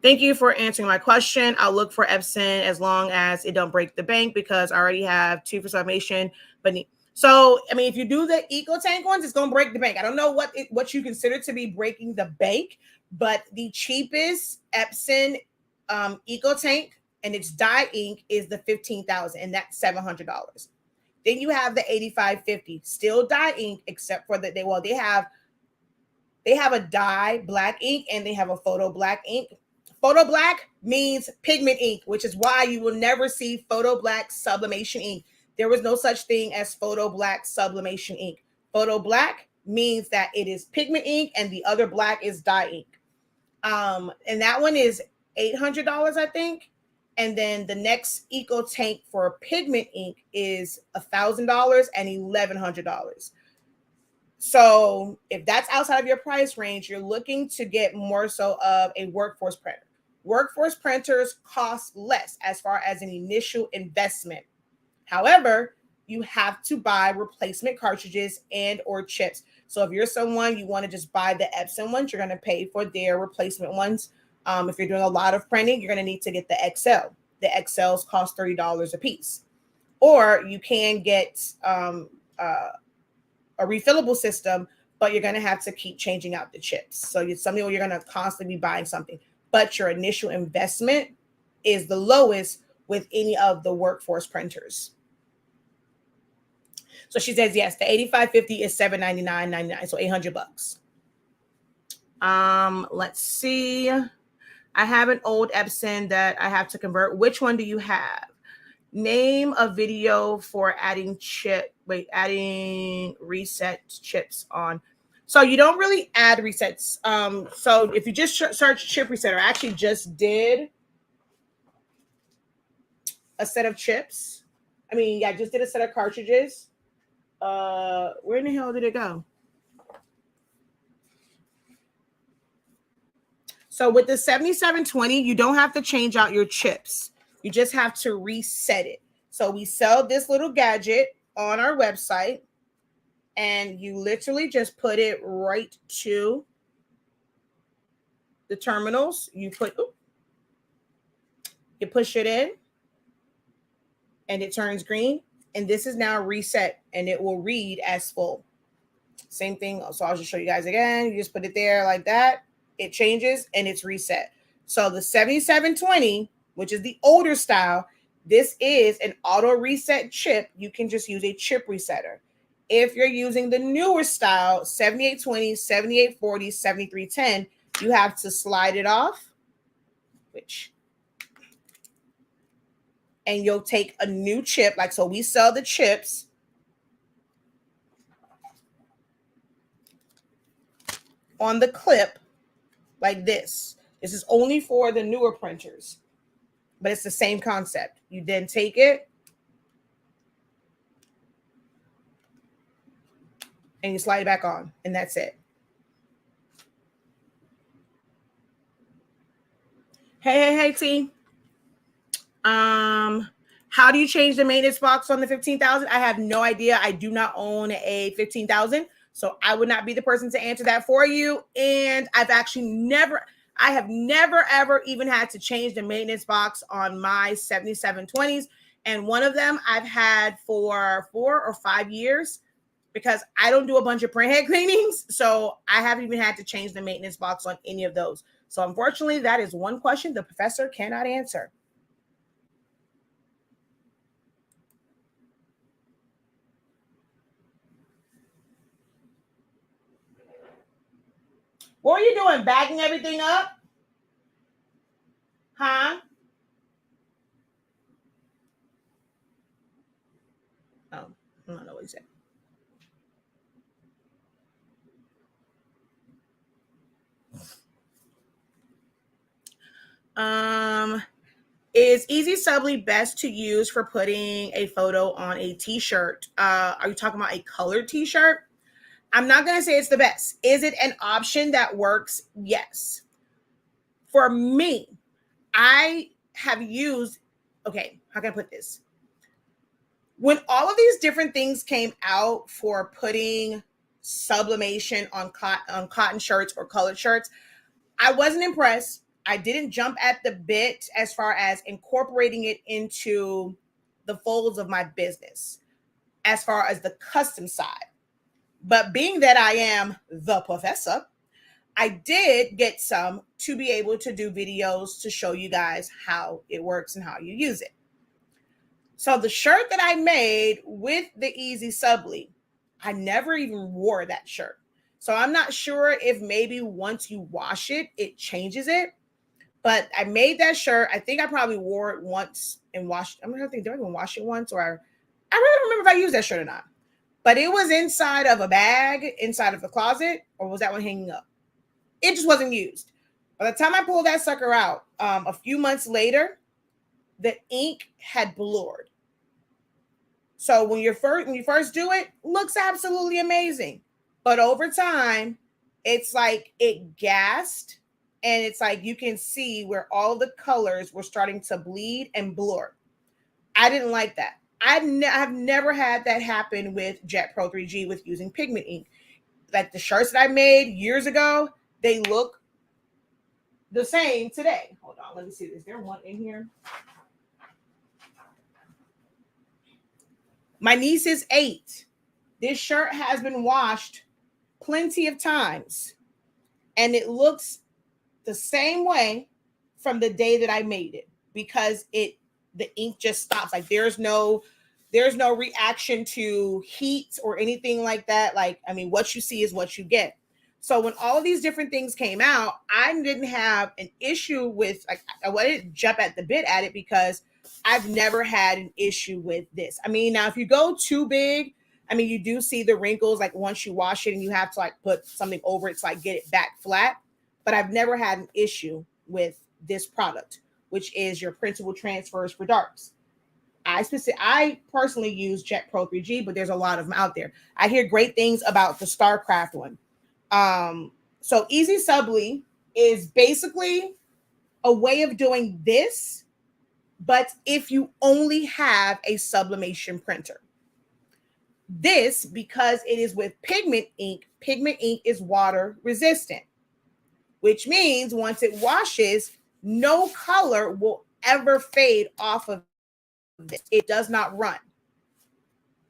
Thank you for answering my question. I'll look for Epson as long as it don't break the bank because I already have two for Sublimation. But so, I mean, if you do the Eco Tank ones, it's going to break the bank. I don't know what you consider to be breaking the bank, but the cheapest Epson Eco Tank and its dye ink is the $15,000, and that's $700. Then you have the 8550, still dye ink, except for that they have a dye black ink and they have a photo black ink. Photo black means pigment ink, which is why you will never see photo black sublimation ink. There was no such thing as photo black sublimation ink. Photo black means that it is pigment ink and the other black is dye ink. And that one is $800, I think. And then the next eco tank for pigment ink is $1,000 and $1,100. So if that's outside of your price range, you're looking to get more so of a workforce printer. Workforce printers cost less as far as an initial investment. However, you have to buy replacement cartridges and or chips. So if you're someone you want to just buy the Epson ones, you're going to pay for their replacement ones. If you're doing a lot of printing, you're going to need to get the XL. The XLs cost $30 a piece. Or you can get a refillable system, but you're going to have to keep changing out the chips. So it's something where you're going to constantly be buying something. But your initial investment is the lowest with any of the workforce printers. So she says, yes, the 8550 is $799.99, so $800. Let's see. I have an old Epson that I have to convert. Which one do you have? Name a video for adding reset chips on. So you don't really add resets. So if you just search chip resetter, I actually just did a set of chips. I just did a set of cartridges. Where in the hell did it go? So with the 7720, you don't have to change out your chips. You just have to reset it. So we sell this little gadget on our website, and you literally just put it right to the terminals. You push it in, and it turns green. And this is now reset, and it will read as full. Same thing. So I'll just show you guys again. You just put it there like that. It changes, and it's reset. So the 7720, which is the older style, this is an auto reset chip. You can just use a chip resetter. If you're using the newer style, 7820, 7840, 7310, you have to slide it off, and you'll take a new chip. So we sell the chips. On the clip like this. This is only for the newer printers, but it's the same concept. You then take it and you slide it back on, and that's it. Hey, T. How do you change the maintenance box on the 15,000? I have no idea. I do not own a 15,000, so I would not be the person to answer that for you. And I have never ever even had to change the maintenance box on my 7720s. And one of them I've had for 4 or 5 years because I don't do a bunch of print head cleanings. So I haven't even had to change the maintenance box on any of those. So unfortunately, that is one question the professor cannot answer. What are you doing? Bagging everything up? Huh? Oh, I don't know what he said. Is Easy Subly best to use for putting a photo on a t-shirt? Are you talking about a colored t-shirt? I'm not going to say it's the best. Is it an option that works? Yes. For me, I have used, okay, how can I put this? When all of these different things came out for putting sublimation on cotton shirts or colored shirts, I wasn't impressed. I didn't jump at the bit as far as incorporating it into the folds of my business as far as the custom side. But being that I am the professor, I did get some to be able to do videos to show you guys how it works and how you use it. So the shirt that I made with the Easy Subly, I never even wore that shirt. So I'm not sure if maybe once you wash it, it changes it. But I made that shirt. I think I probably wore it once and washed. I'm gonna think, did I even wash it once? Or I really don't remember if I used that shirt or not. But it was inside of a bag, inside of the closet, or was that one hanging up? It just wasn't used. By the time I pulled that sucker out, A few months later, the ink had blurred. So when you first do it, looks absolutely amazing. But over time, it's like it gassed, and it's like you can see where all the colors were starting to bleed and blur. I didn't like that. I've never had that happen with Jet Pro 3G with using pigment ink. Like the shirts that I made years ago, they look the same today. Hold on, let me see. Is there one in here? My niece is 8. This shirt has been washed plenty of times, and it looks the same way from the day that I made it, because the ink just stops. Like there's no reaction to heat or anything like that. Like, I mean, what you see is what you get. So when all of these different things came out, I didn't have an issue with, like, I didn't jump at the bit at it because I've never had an issue with this. I mean, now if you go too big, I mean, you do see the wrinkles, like once you wash it and you have to like put something over it to like get it back flat. But I've never had an issue with this product, which is your printable transfers for darks. I personally use Jet Pro 3G, but there's a lot of them out there. I hear great things about the StarCraft one. So Easy Subli is basically a way of doing this, but if you only have a sublimation printer. This, because it is with pigment ink is water resistant, which means once it washes, no color will ever fade off of this. It does not run.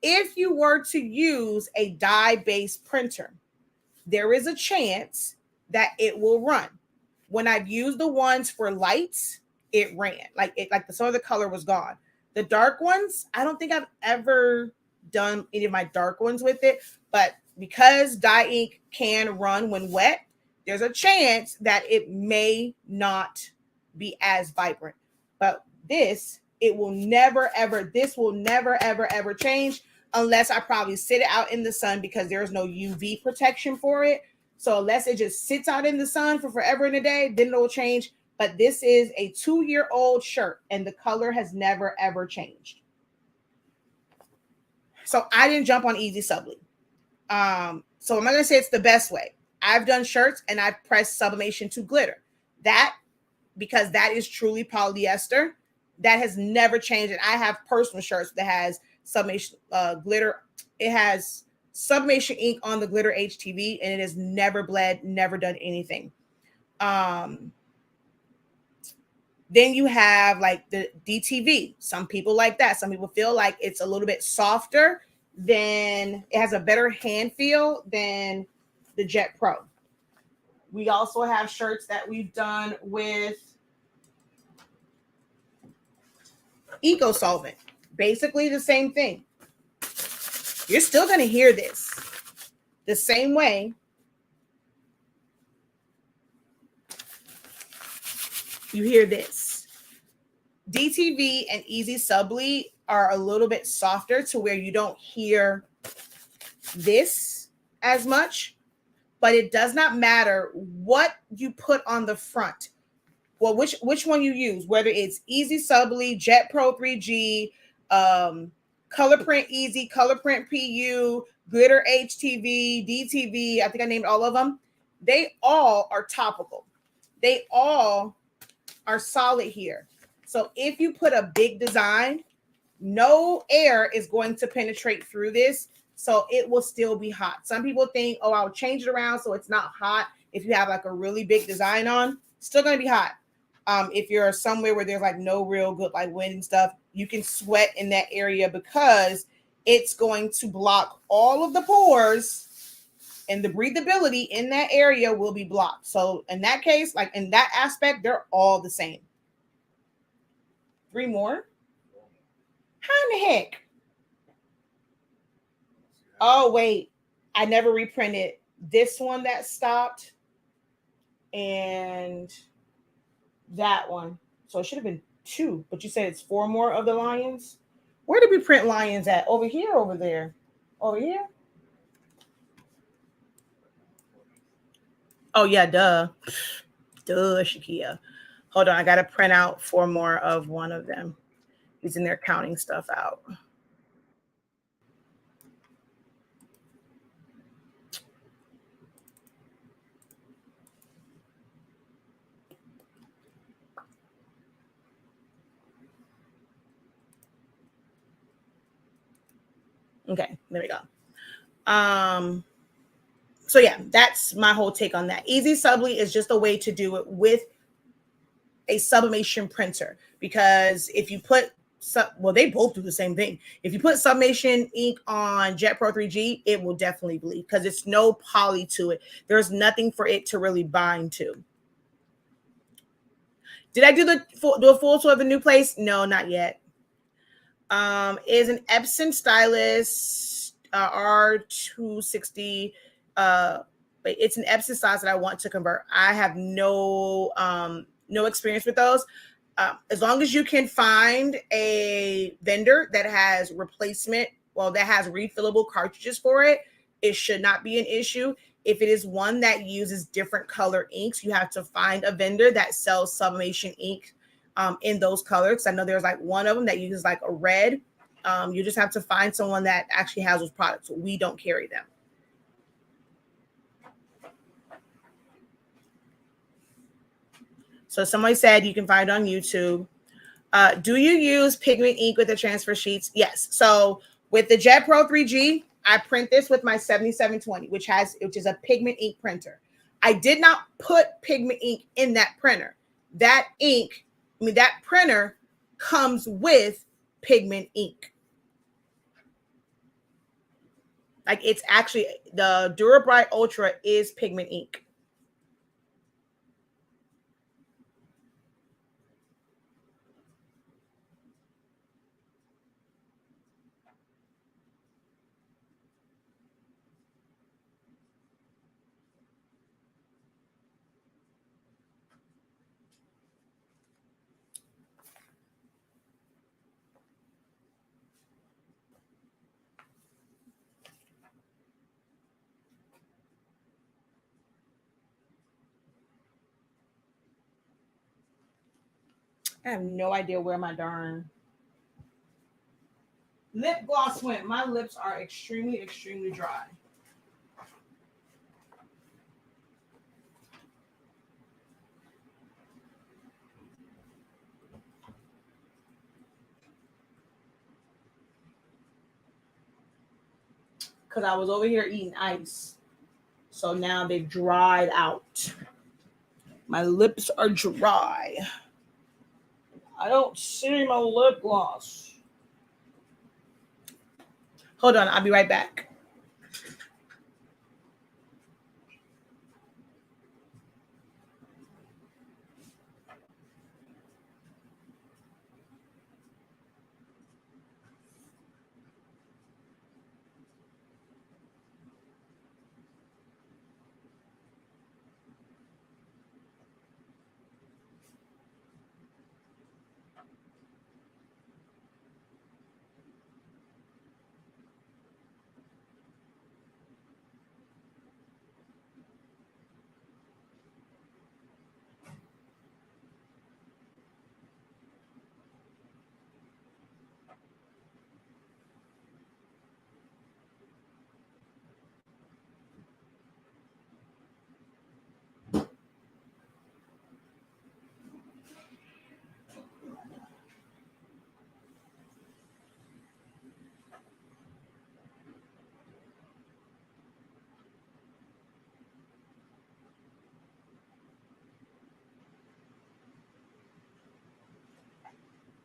If you were to use a dye-based printer, there is a chance that it will run. When I've used the ones for lights, it ran. Like some of the color was gone. The dark ones, I don't think I've ever done any of my dark ones with it, but because dye ink can run when wet, there's a chance that it may not be as vibrant. But this will never ever change unless I probably sit it out in the sun, because there's no UV protection for it. So unless it just sits out in the sun for forever and a day, then it'll change. But this is a 2-year-old shirt and the color has never ever changed. So I didn't jump on Easy Subli. So I'm not going to say it's the best way. I've done shirts and I've pressed sublimation to glitter. That, because that is truly polyester, that has never changed. And I have personal shirts that has sublimation glitter. It has sublimation ink on the glitter HTV, and it has never bled, never done anything. Then you have like the DTV. Some people like that. Some people feel like it's a little bit softer, than it has a better hand feel than the Jet Pro. We also have shirts that we've done with Eco Solvent. Basically the same thing. You're still going to hear this the same way. You hear this. DTV and Easy Subli are a little bit softer to where you don't hear this as much, but it does not matter what you put on the front. Well, which one you use, whether it's Easy Subli, Jet Pro 3G, Color Print Easy, Color Print PU, Glitter HTV, DTV, I think I named all of them. They all are topical. They all are solid here. So if you put a big design, no air is going to penetrate through this, so it will still be hot. Some people think, oh, I'll change it around so it's not hot. If you have like a really big design on, still going to be hot. If you're somewhere where there's like no real good like wind and stuff, you can sweat in that area because it's going to block all of the pores, and the breathability in that area will be blocked. So in that case, like in that aspect, they're all the same. 3 more? How in the heck? Oh, wait. I never reprinted this one that stopped and that one. So it should have been 2, but you said it's 4 more of the lions. Where did we print lions at? Over here or over there? Over here? Oh, yeah, duh. Duh, Shakia. Hold on, I got to print out 4 more of one of them. He's in there counting stuff out. Okay, there we go. So yeah, that's my whole take on that. Easy Subly is just a way to do it with a sublimation printer, because if you put well, they both do the same thing. If you put Sublimation ink on Jet Pro 3G, it will definitely bleed because it's no poly to it. There's nothing for it to really bind to. Did I do a full tour of the new place? No, not yet. Is an Epson stylus R260. But it's an Epson stylus that I want to convert. I have no experience with those. As long as you can find a vendor that has that has refillable cartridges for it, it should not be an issue. If it is one that uses different color inks, you have to find a vendor that sells Sublimation ink in those colors. I know there's like one of them that uses like a red. You just have to find someone that actually has those products. We don't carry them. So somebody said you can find it on YouTube. Do you use pigment ink with the transfer sheets? Yes. So with the Jet Pro 3G, I print this with my 7720, which is a pigment ink printer. I did not put pigment ink in that printer. That printer comes with pigment ink. Like, it's actually, the DuraBright Ultra is pigment ink. I have no idea where my darn lip gloss went. My lips are extremely, extremely dry. Because I was over here eating ice. So now they've dried out. My lips are dry. I don't see my lip gloss. Hold on, I'll be right back.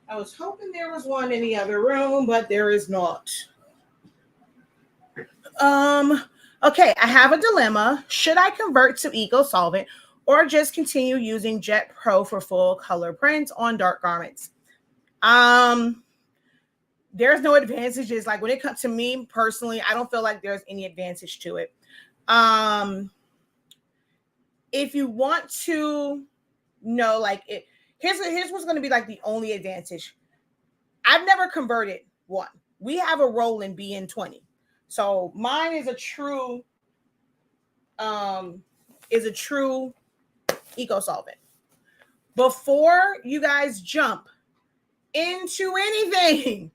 I was hoping there was one in the other room, but there is not. Okay, I have a dilemma. Should I convert to Eco Solvent or just continue using Jet Pro for full color prints on dark garments? There's no advantages. Like, when it comes to me personally, I don't feel like there's any advantage to it. If you want to know, like, here's what's going to be like the only advantage. I've never converted one. We have a Roland BN20. So mine is a true eco solvent. before you guys jump into anything,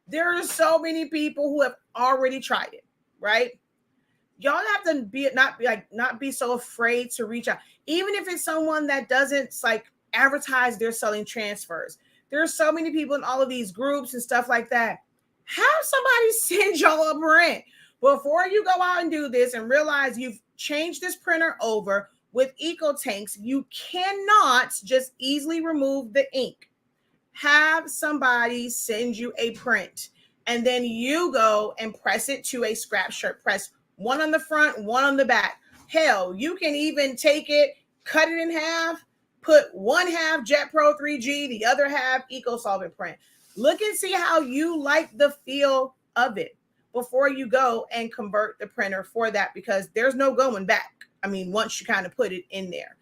there are so many people who have already tried it, right? Y'all have to not be so afraid to reach out, even if it's someone that doesn't like advertise they're selling transfers. There are so many people in all of these groups and stuff like that. Have somebody send y'all a print before you go out and do this and realize you've changed this printer over. With eco tanks, you cannot just easily remove the ink. Have somebody send you a print, and then you go and press it to a scrap shirt. Press one on the front, one on the back. Hell, you can even take it, cut it in half, put one half Jet Pro 3G, the other half Eco Solvent print. Look and see how you like the feel of it before you go and convert the printer for that, because there's no going back. I mean, once you kind of put it in there.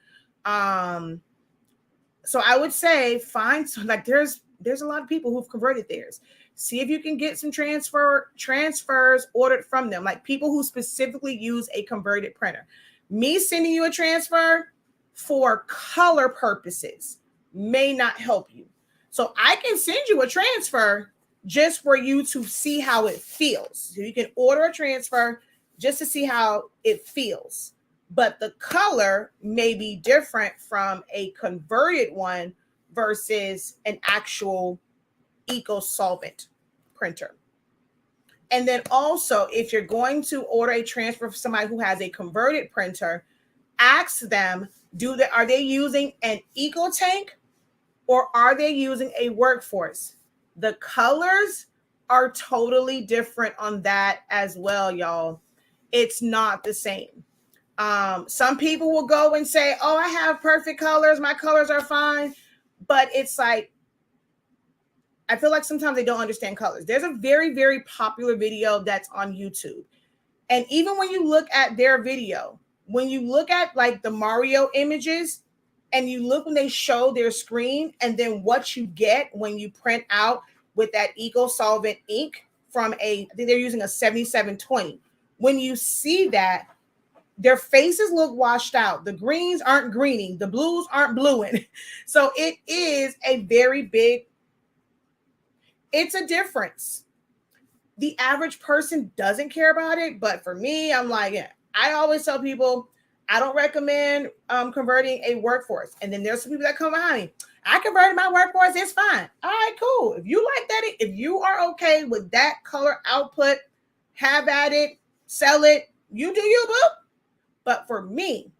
So I would say find some, like there's a lot of people who've converted theirs. See if you can get some transfers ordered from them, like people who specifically use a converted printer. Me sending you a transfer for color purposes may not help you. So I can send you a transfer just for you to see how it feels. So you can order a transfer just to see how it feels. But the color may be different from a converted one versus an actual eco solvent printer. And then also, if you're going to order a transfer for somebody who has a converted printer, ask them, are they using an eco tank or are they using a workforce? The colors are totally different on that as well, y'all. It's not the same. Some people will go and say, oh, I have perfect colors. My colors are fine. But it's like, I feel like sometimes they don't understand colors. There's a very, very popular video that's on YouTube. And even when you look at their video, when you look at like the Mario images and you look when they show their screen and then what you get when you print out with that eco solvent ink from I think they're using a 7720. When you see that, their faces look washed out. The greens aren't greening. The blues aren't bluing. So it is a very big, it's a difference. The average person doesn't care about it. But for me, I'm like, yeah, I always tell people, I don't recommend converting a workforce. And then there's some people that come behind me. I converted my workforce. It's fine. All right, cool. If you like that, if you are okay with that color output, have at it, sell it. You do you, boo. But for me,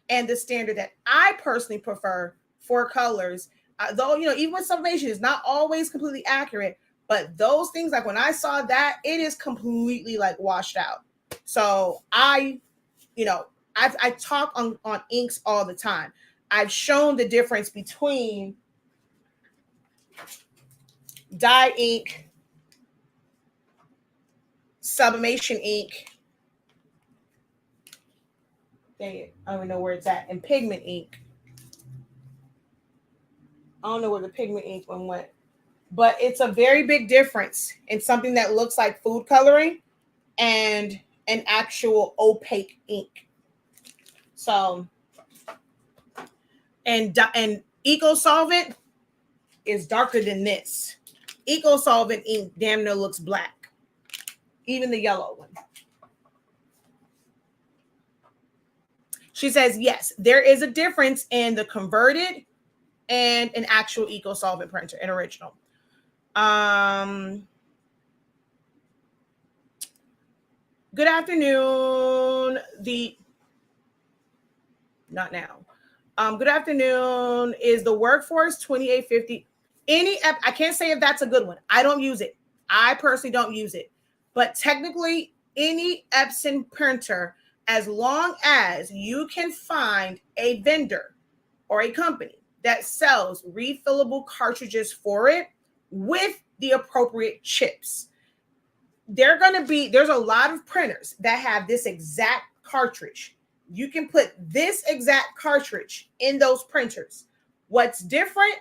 and the standard that I personally prefer for colors, though, you know, even with Sublimation is not always completely accurate, but those things, like when I saw that, it is completely like washed out. So I talk on inks all the time. I've shown the difference between dye ink, sublimation ink, dang it, I don't even know where it's at, and pigment ink. I don't know where the pigment ink one went, but it's a very big difference in something that looks like food coloring and an actual opaque ink. So, and eco solvent is darker than this. Eco solvent ink damn near looks black, even the yellow one. She says, yes, there is a difference in the converted and an actual eco solvent printer, an original. Good afternoon. Not now. Good afternoon. Is the Workforce 2850 I can't say if that's a good one. I don't use it. I personally don't use it. But technically, any Epson printer, as long as you can find a vendor or a company that sells refillable cartridges for it with the appropriate chips, there's a lot of printers that have this exact cartridge. You can put this exact cartridge in those printers. What's different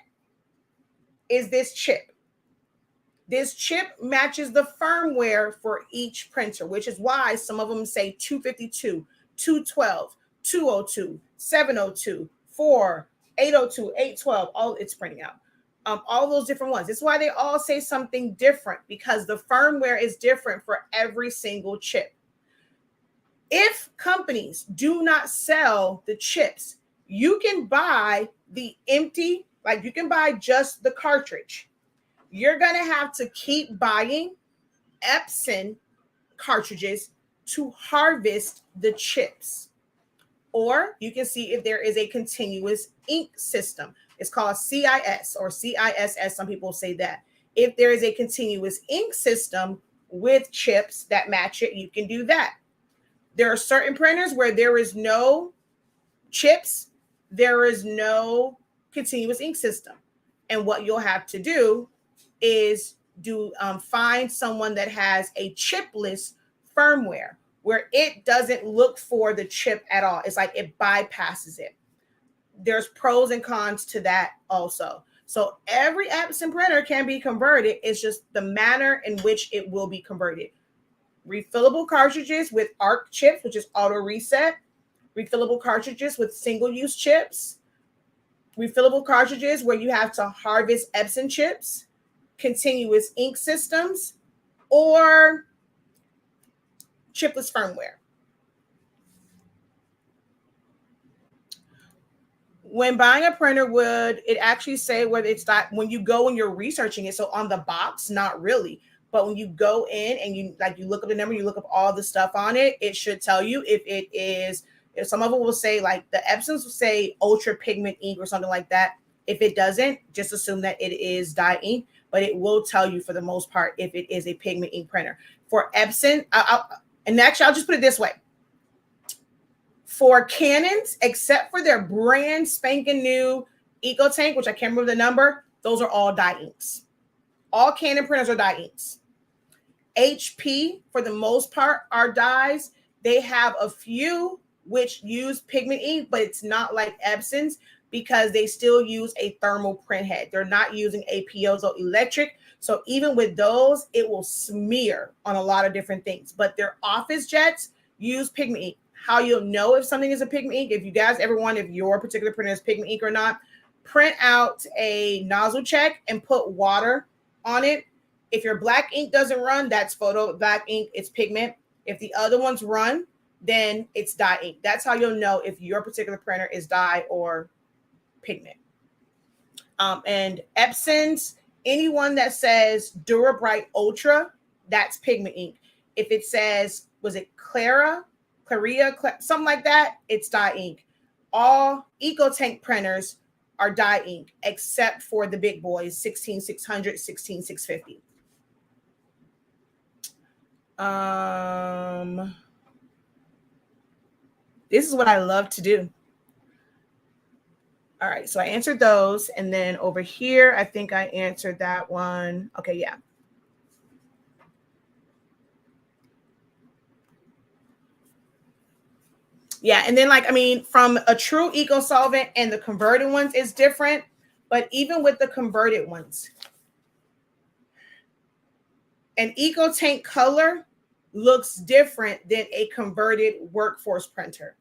is this chip. This chip matches the firmware for each printer, which is why some of them say 252, 212, 202, 702, 4, 802, 812, all it's printing out. All those different ones. It's why they all say something different, because the firmware is different for every single chip. If companies do not sell the chips, you can buy the empty, like you can buy just the cartridge. You're going to have to keep buying Epson cartridges to harvest the chips. Or you can see if there is a continuous ink system. It's called CIS or CISS. Some people say that. If there is a continuous ink system with chips that match it, you can do that. There are certain printers where there is no chips, there is no continuous ink system. And what you'll have to do is find someone that has a chipless firmware where it doesn't look for the chip at all. It's like it bypasses it. There's pros and cons to that also. So every Epson printer can be converted. It's just the manner in which it will be converted. Refillable cartridges with ARC chips, which is auto reset. Refillable cartridges with single-use chips. Refillable cartridges where you have to harvest Epson chips. Continuous ink systems, or chipless firmware. When buying a printer, would it actually say whether it's not when you go and you're researching it? So on the box, not really. But when you go in and you look up the number, you look up all the stuff on it, it should tell you if it is, if some of them will say, like the Epsons will say ultra pigment ink or something like that. If it doesn't, just assume that it is dye ink, but it will tell you for the most part if it is a pigment ink printer. For Epson, and actually I'll just put it this way. For Canons, except for their brand spanking new EcoTank, which I can't remember the number, those are all dye inks. All Canon printers are dye inks. HP, for the most part, are dyes. They have a few which use pigment ink, but it's not like Epson's because they still use a thermal print head. They're not using a piezoelectric. So even with those, it will smear on a lot of different things. But their office jets use pigment ink. How you'll know if something is a pigment ink, if you guys ever wonder if your particular printer is pigment ink or not, print out a nozzle check and put water on it. If your black ink doesn't run, that's photo black ink, it's pigment. If the other ones run, then it's dye ink. That's how you'll know if your particular printer is dye or pigment. And Epson's, anyone that says Durabright Ultra, that's pigment ink. If it says, was it Claria, something like that, it's dye ink. All EcoTank printers are dye ink, except for the big boys, 16600, 16650. This is what I love to do. All right, so I answered those. And then over here, I think I answered that one. Okay, yeah. Yeah, and then from a true eco solvent and the converted ones is different. But even with the converted ones, an EcoTank color looks different than a converted workforce printer.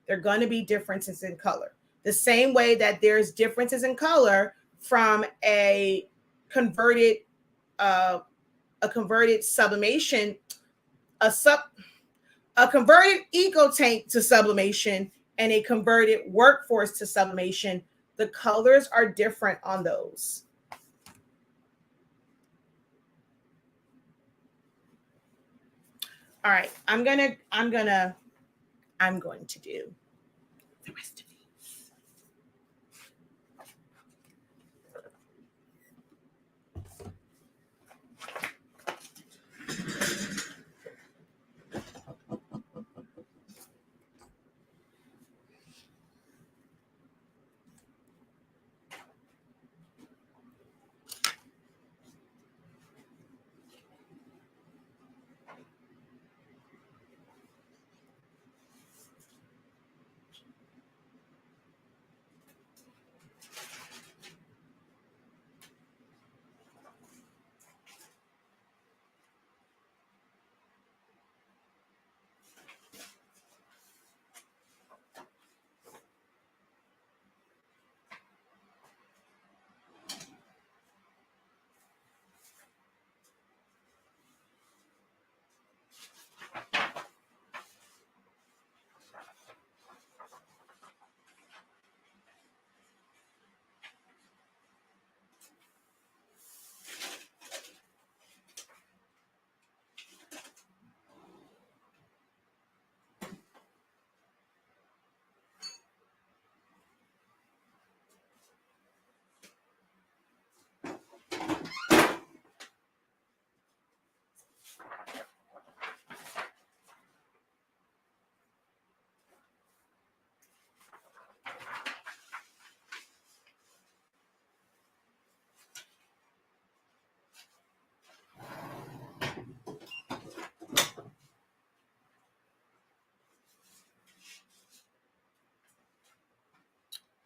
There are going to be differences in color. The same way that there's differences in color from a converted sublimation, a converted EcoTank to sublimation and a converted workforce to sublimation. The colors are different on those. All right, I'm going to do the rest of these.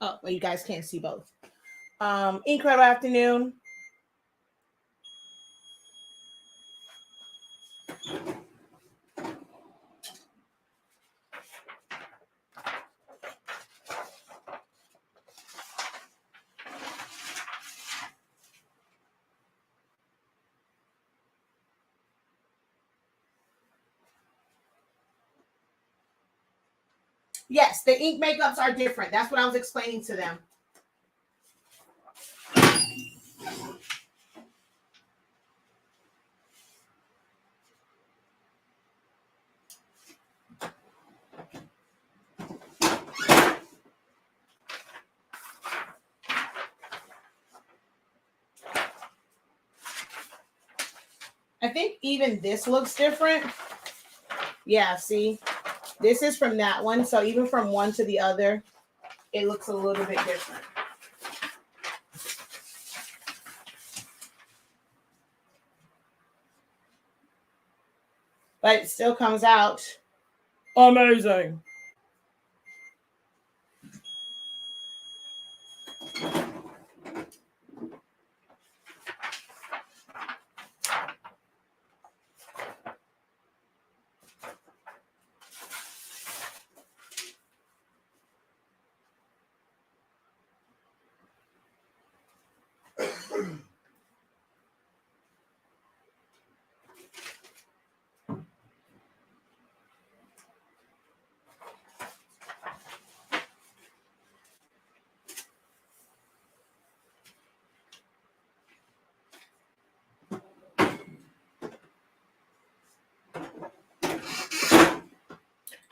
Oh, well, you guys can't see both. Incredible afternoon. Yes, the ink makeups are different. That's what I was explaining to them. I think even this looks different. Yeah, see? This is from that one. So even from one to the other, it looks a little bit different. But it still comes out amazing.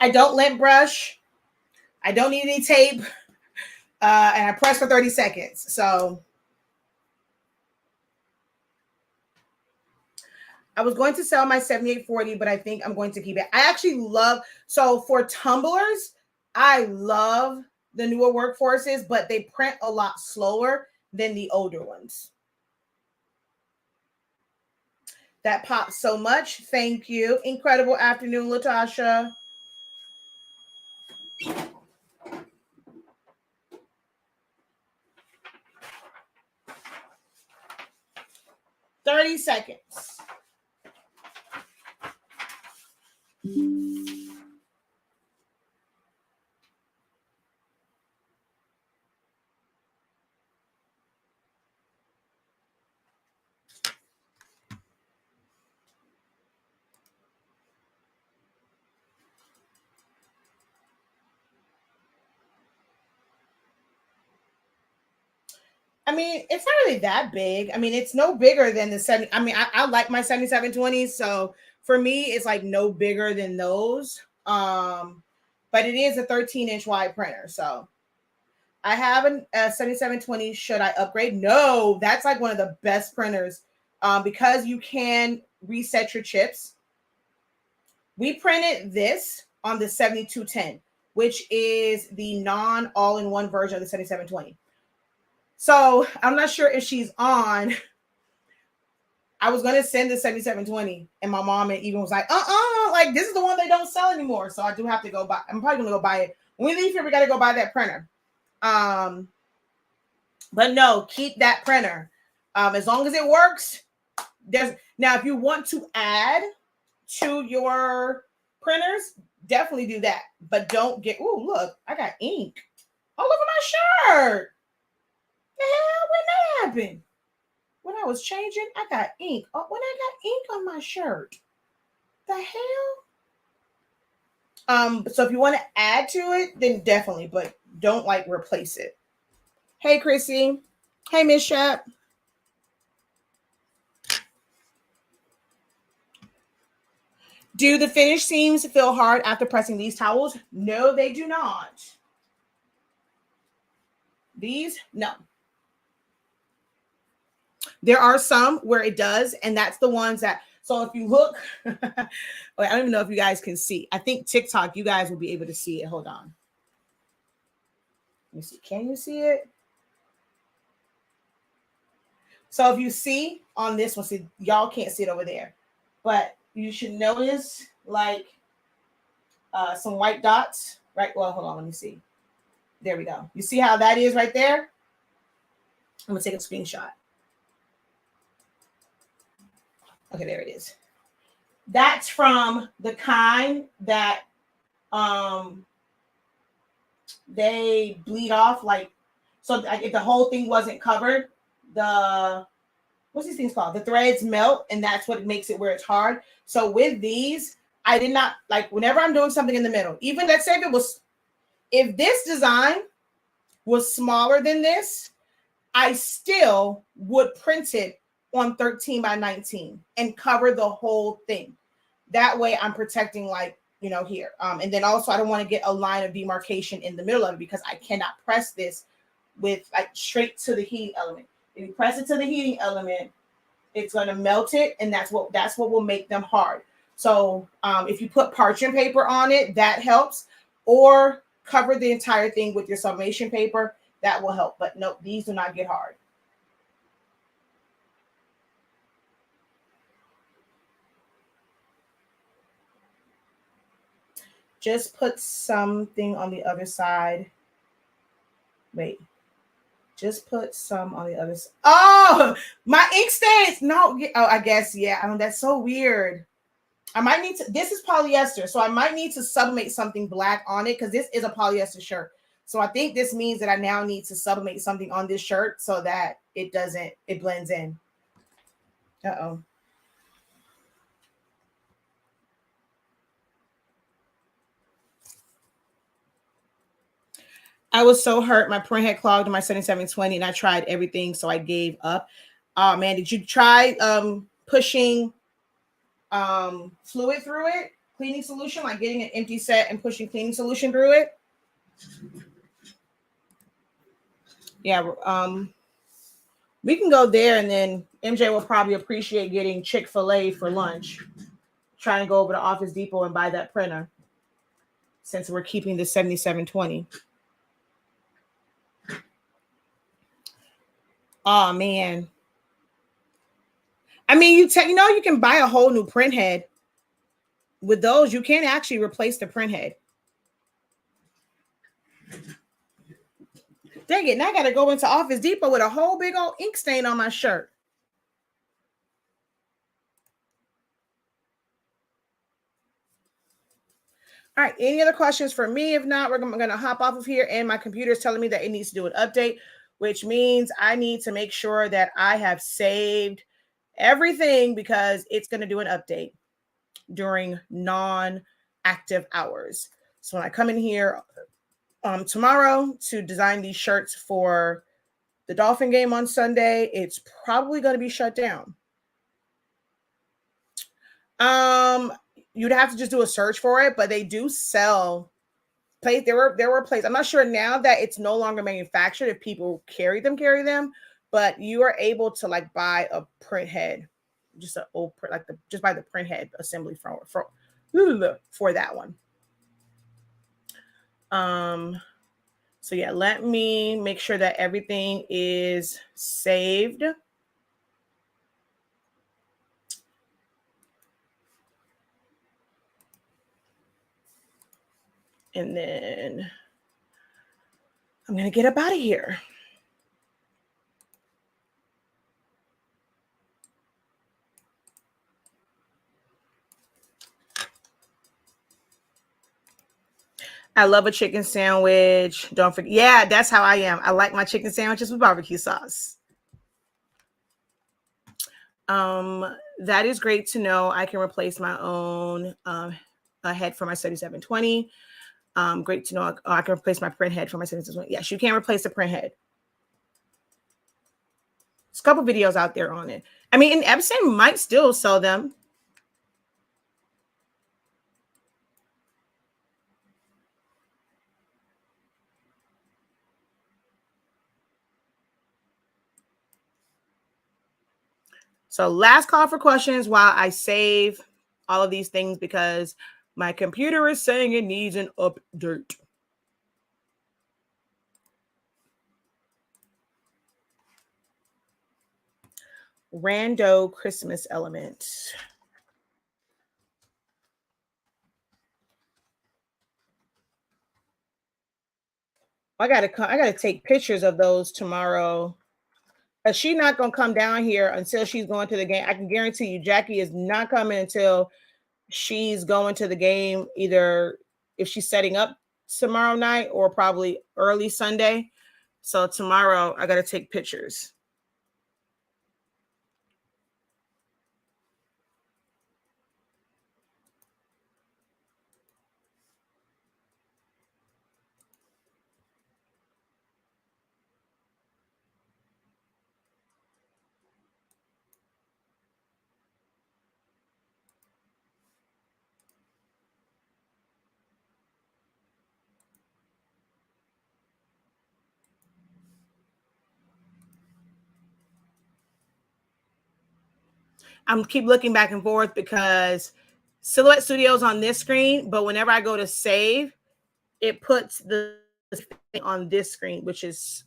I don't lint brush. I don't need any tape. And I press for 30 seconds. So I was going to sell my 7840, but I think I'm going to keep it. I actually love, so for tumblers, I love the newer workforces, but they print a lot slower than the older ones. That pops so much. Thank you. Incredible afternoon, Latasha. $30 seconds. I mean, it's not really that big. I mean, it's no bigger than the 70. I mean, I like my 7720s. So for me, it's like no bigger than those. But it is a 13-inch wide printer. So I have a 7720. Should I upgrade? No, that's like one of the best printers because you can reset your chips. We printed this on the 7210, which is the non all-in-one version of the 7720. So I'm not sure if she's on. I was going to send the 7720 and my mom and even was like, like this is the one they don't sell anymore. So I do have to go buy. I'm probably going to go buy it. When we leave here, we got to go buy that printer. But no, keep that printer. As long as it works. Now, if you want to add to your printers, definitely do that. But don't get, look, I got ink all over my shirt. The hell, when that happened? When I was changing, I got ink. Oh, when I got ink on my shirt. The hell? So if you want to add to it, then definitely, but don't like replace it. Hey, Chrissy. Hey, Miss Shep. Do the finish seams feel hard after pressing these towels? No, they do not. These, no. There are some where it does, and that's the ones that, so if you look, I don't even know if you guys can see. I think TikTok, you guys will be able to see it. Hold on. Let me see. Can you see it? So if you see on this one, see, y'all can't see it over there, but you should notice like some white dots, right? Well, hold on, let me see. There we go. You see how that is right there? I'm gonna take a screenshot. Okay, there it is. That's from the kind that they bleed off, like, so like if the whole thing wasn't covered, the what's these things called? The threads melt, and that's what makes it where it's hard. So with these, I did not like whenever I'm doing something in the middle, even let's say if this design was smaller than this, I still would print it on 13 by 19 and cover the whole thing. That way I'm protecting, like, you know, here. And then also I don't want to get a line of demarcation in the middle of it because I cannot press this with like straight to the heating element. If you press it to the heating element, it's going to melt it, and that's what will make them hard. So if you put parchment paper on it, that helps, or cover the entire thing with your sublimation paper. That will help. But no, these do not get hard. Just put something on the other side. Wait. Just put some on the other side. Oh, my ink stains. No. Oh, I guess, yeah. That's so weird. I might need to, this is polyester, so I might need to sublimate something black on it because this is a polyester shirt. So I think this means that I now need to sublimate something on this shirt so that it blends in. Uh-oh. I was so hurt. My print had clogged in my 7720 and I tried everything, so I gave up. Oh man, did you try pushing fluid through it? Cleaning solution, like getting an empty set and pushing cleaning solution through it? Yeah, we can go there, and then MJ will probably appreciate getting Chick-fil-A for lunch. Try and go over to Office Depot and buy that printer since we're keeping the 7720. Oh man. I mean, you can buy a whole new print head. With those, you can actually replace the print head. Dang it, now I gotta go into Office Depot with a whole big old ink stain on my shirt. All right, any other questions for me? If not, we're going to hop off of here, and my computer is telling me that it needs to do an update, which means I need to make sure that I have saved everything because it's going to do an update during non-active hours. So when I come in here tomorrow to design these shirts for the Dolphin game on Sunday, it's probably going to be shut down. You'd have to just do a search for it, but they do sell place. There were places. I'm not sure now that it's no longer manufactured if people carry them, but you are able to like buy a print head, just an old print, like just buy the print head assembly for that one. So yeah, let me make sure that everything is saved. And then I'm going to get up out of here. I love a chicken sandwich. Don't forget. Yeah, that's how I am. I like my chicken sandwiches with barbecue sauce. That is great to know. I can replace my own head for my 7720. Great to know. I can replace my print head for my 7720. Yes, you can replace the print head. There's a couple videos out there on it. I mean, and Epson might still sell them. So last call for questions while I save all of these things because my computer is saying it needs an update. Rando Christmas element. I gotta take pictures of those tomorrow. But she's not gonna come down here until she's going to the game. I can guarantee you, Jackie is not coming until she's going to the game, either if she's setting up tomorrow night or probably early Sunday. So tomorrow I gotta take pictures. I'm keep looking back and forth because Silhouette Studios on this screen, but whenever I go to save, it puts the thing on this screen, which is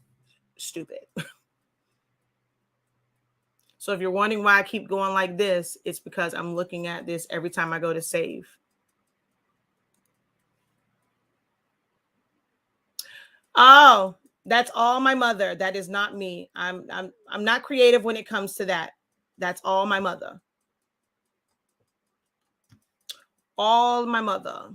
stupid. So if you're wondering why I keep going like this, it's because I'm looking at this every time I go to save. Oh, that's all my mother. That is not me. I'm not creative when it comes to that. That's all my mother. All my mother.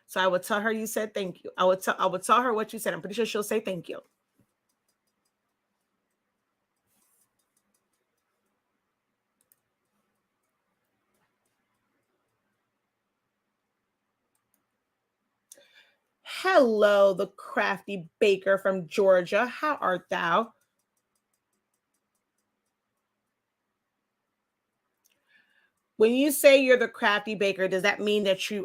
So I would tell her you said thank you. I would tell her what you said. I'm pretty sure she'll say thank you. Hello, the crafty baker from Georgia. How art thou? When you say you're the crafty baker, does that mean that you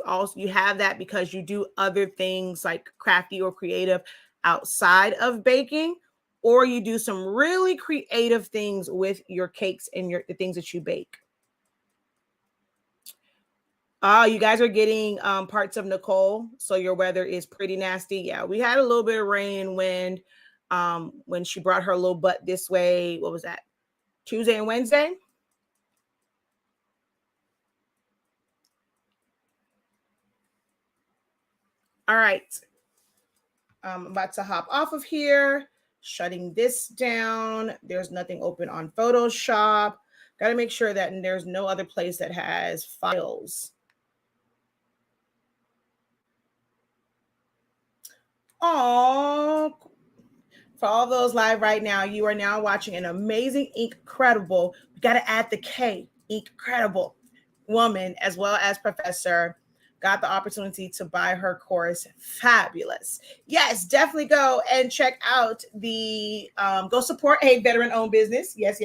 have that because you do other things like crafty or creative outside of baking, or you do some really creative things with your cakes and the things that you bake? Oh, you guys are getting parts of Nicole, so your weather is pretty nasty. Yeah, we had a little bit of rain and wind when she brought her little butt this way. What was that? Tuesday and Wednesday? All right. I'm about to hop off of here, shutting this down. There's nothing open on Photoshop. Got to make sure that there's no other place that has files. Oh, for all those live right now, you are now watching an amazing, incredible. We got to add the K, incredible woman, as well as Professor. Got the opportunity to buy her course. Fabulous. Yes, definitely go and check out go support a veteran-owned business. Yes.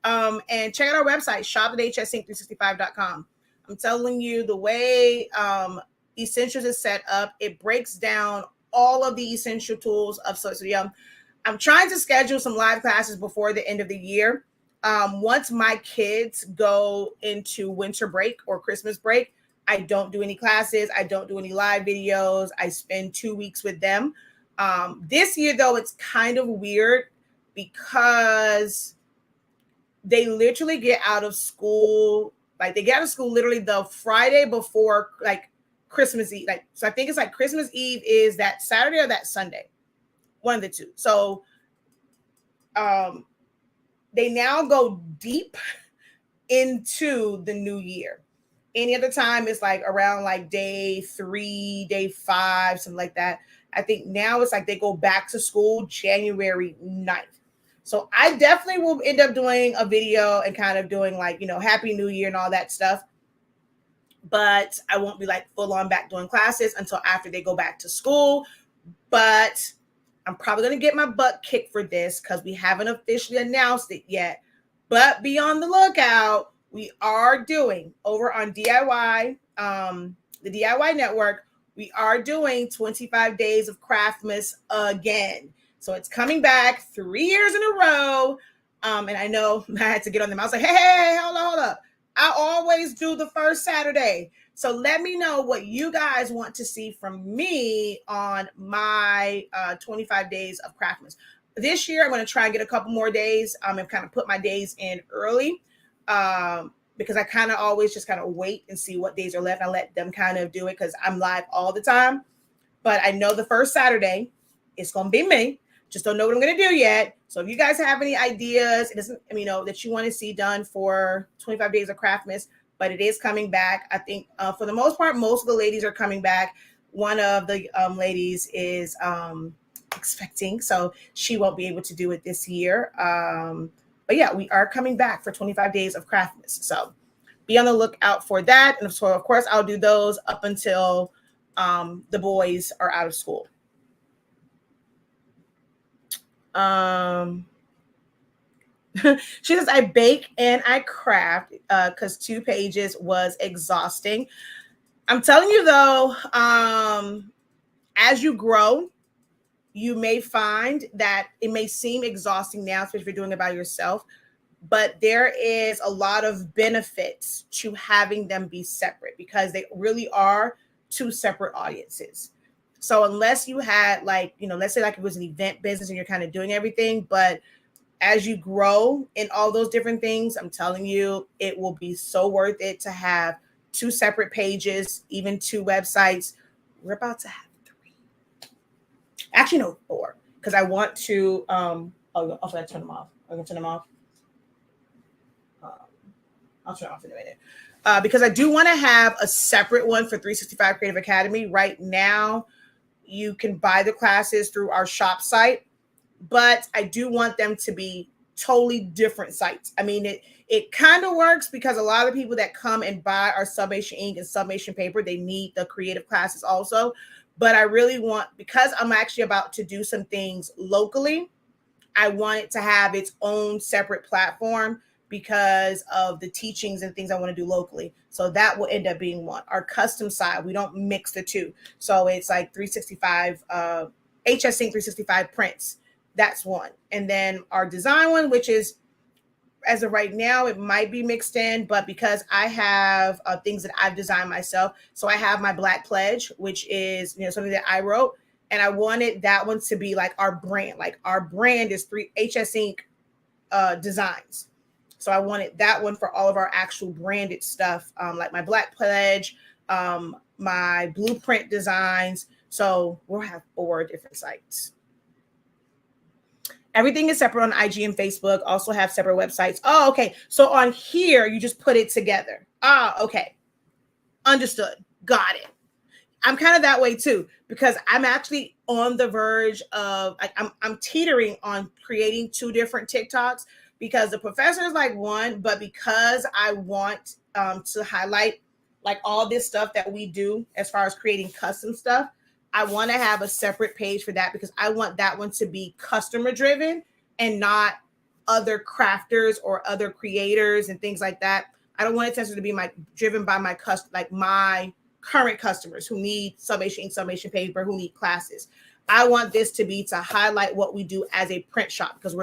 And check out our website, shop@hsync365.com. I'm telling you, the way Essentials is set up, it breaks down all of the essential tools of social. I'm trying to schedule some live classes before the end of the year. Once my kids go into winter break or Christmas break, I don't do any classes. I don't do any live videos. I spend 2 weeks with them. This year, though, it's kind of weird because they literally get out of school. Like they get out of school literally the Friday before like Christmas Eve. So I think it's like Christmas Eve is that Saturday or that Sunday, one of the two. So they now go deep into the new year. Any other time it's like around like day 3, day 5, something like that. I think now it's like they go back to school January 9th. So I definitely will end up doing a video and kind of doing like, Happy New Year and all that stuff. But I won't be like full on back doing classes until after they go back to school. But I'm probably going to get my butt kicked for this because we haven't officially announced it yet. But be on the lookout. We are doing over on DIY, the DIY network, we are doing 25 days of Craftmas again. So it's coming back 3 years in a row. And I know I had to get on them. I was like, hey, hold up. I always do the first Saturday. So let me know what you guys want to see from me on my 25 days of Craftmas. This year, I'm going to try and get a couple more days and kind of put my days in early. because I kind of always just kind of wait and see what days are left. I let them kind of do it because I'm live all the time. But I know the first Saturday it's going to be me. Just don't know what I'm going to do yet. So if you guys have any ideas, it doesn't, that you want to see done for 25 Days of Craftmas, but it is coming back. I think for the most part, most of the ladies are coming back. One of the ladies is expecting, so she won't be able to do it this year. But yeah, we are coming back for 25 Days of Craftmas. So be on the lookout for that. And so, of course, I'll do those up until the boys are out of school. She says, I bake and I craft because 2 pages was exhausting. I'm telling you, though, as you grow, you may find that it may seem exhausting now, especially if you're doing it by yourself. But there is a lot of benefits to having them be separate because they really are 2 separate audiences. So unless you had let's say like it was an event business and you're kind of doing everything, but as you grow in all those different things, I'm telling you, it will be so worth it to have 2 separate pages, even 2 websites. We're about to have 3. Actually, no, 4, because I want to, I'll turn them off. I'm going to turn them off. I'll turn it off in a minute. Because I do want to have a separate one for 365 Creative Academy. Right now, you can buy the classes through our shop site, but I do want them to be totally different sites. I mean, it kind of works because a lot of people that come and buy our Sublimation ink and Sublimation paper, they need the creative classes also. But I really want, because I'm actually about to do some things locally, I want it to have its own separate platform because of the teachings and things I want to do locally. So that will end up being one. Our custom side, we don't mix the 2. So it's like 365, HS Ink 365 prints. That's one. And then our design one, which is, as of right now, it might be mixed in, but because I have things that I've designed myself. So I have my Black Pledge, which is something that I wrote. And I wanted that one to be like our brand. Like our brand is 3 HS Ink designs. So I wanted that one for all of our actual branded stuff, like my Black Pledge, my blueprint designs. So we'll have 4 different sites. Everything is separate on IG and Facebook. Also have separate websites. Oh, okay. So on here, you just put it together. Okay. Understood. Got it. I'm kind of that way too, because I'm actually on the verge of, I'm teetering on creating 2 different TikToks, because the professor is like one, but because I want to highlight like all this stuff that we do as far as creating custom stuff, I want to have a separate page for that because I want that one to be customer driven and not other crafters or other creators and things like that. I don't want it to be driven by my my current customers who need Sublimation ink, Sublimation paper, who need classes. I want this to be to highlight what we do as a print shop, because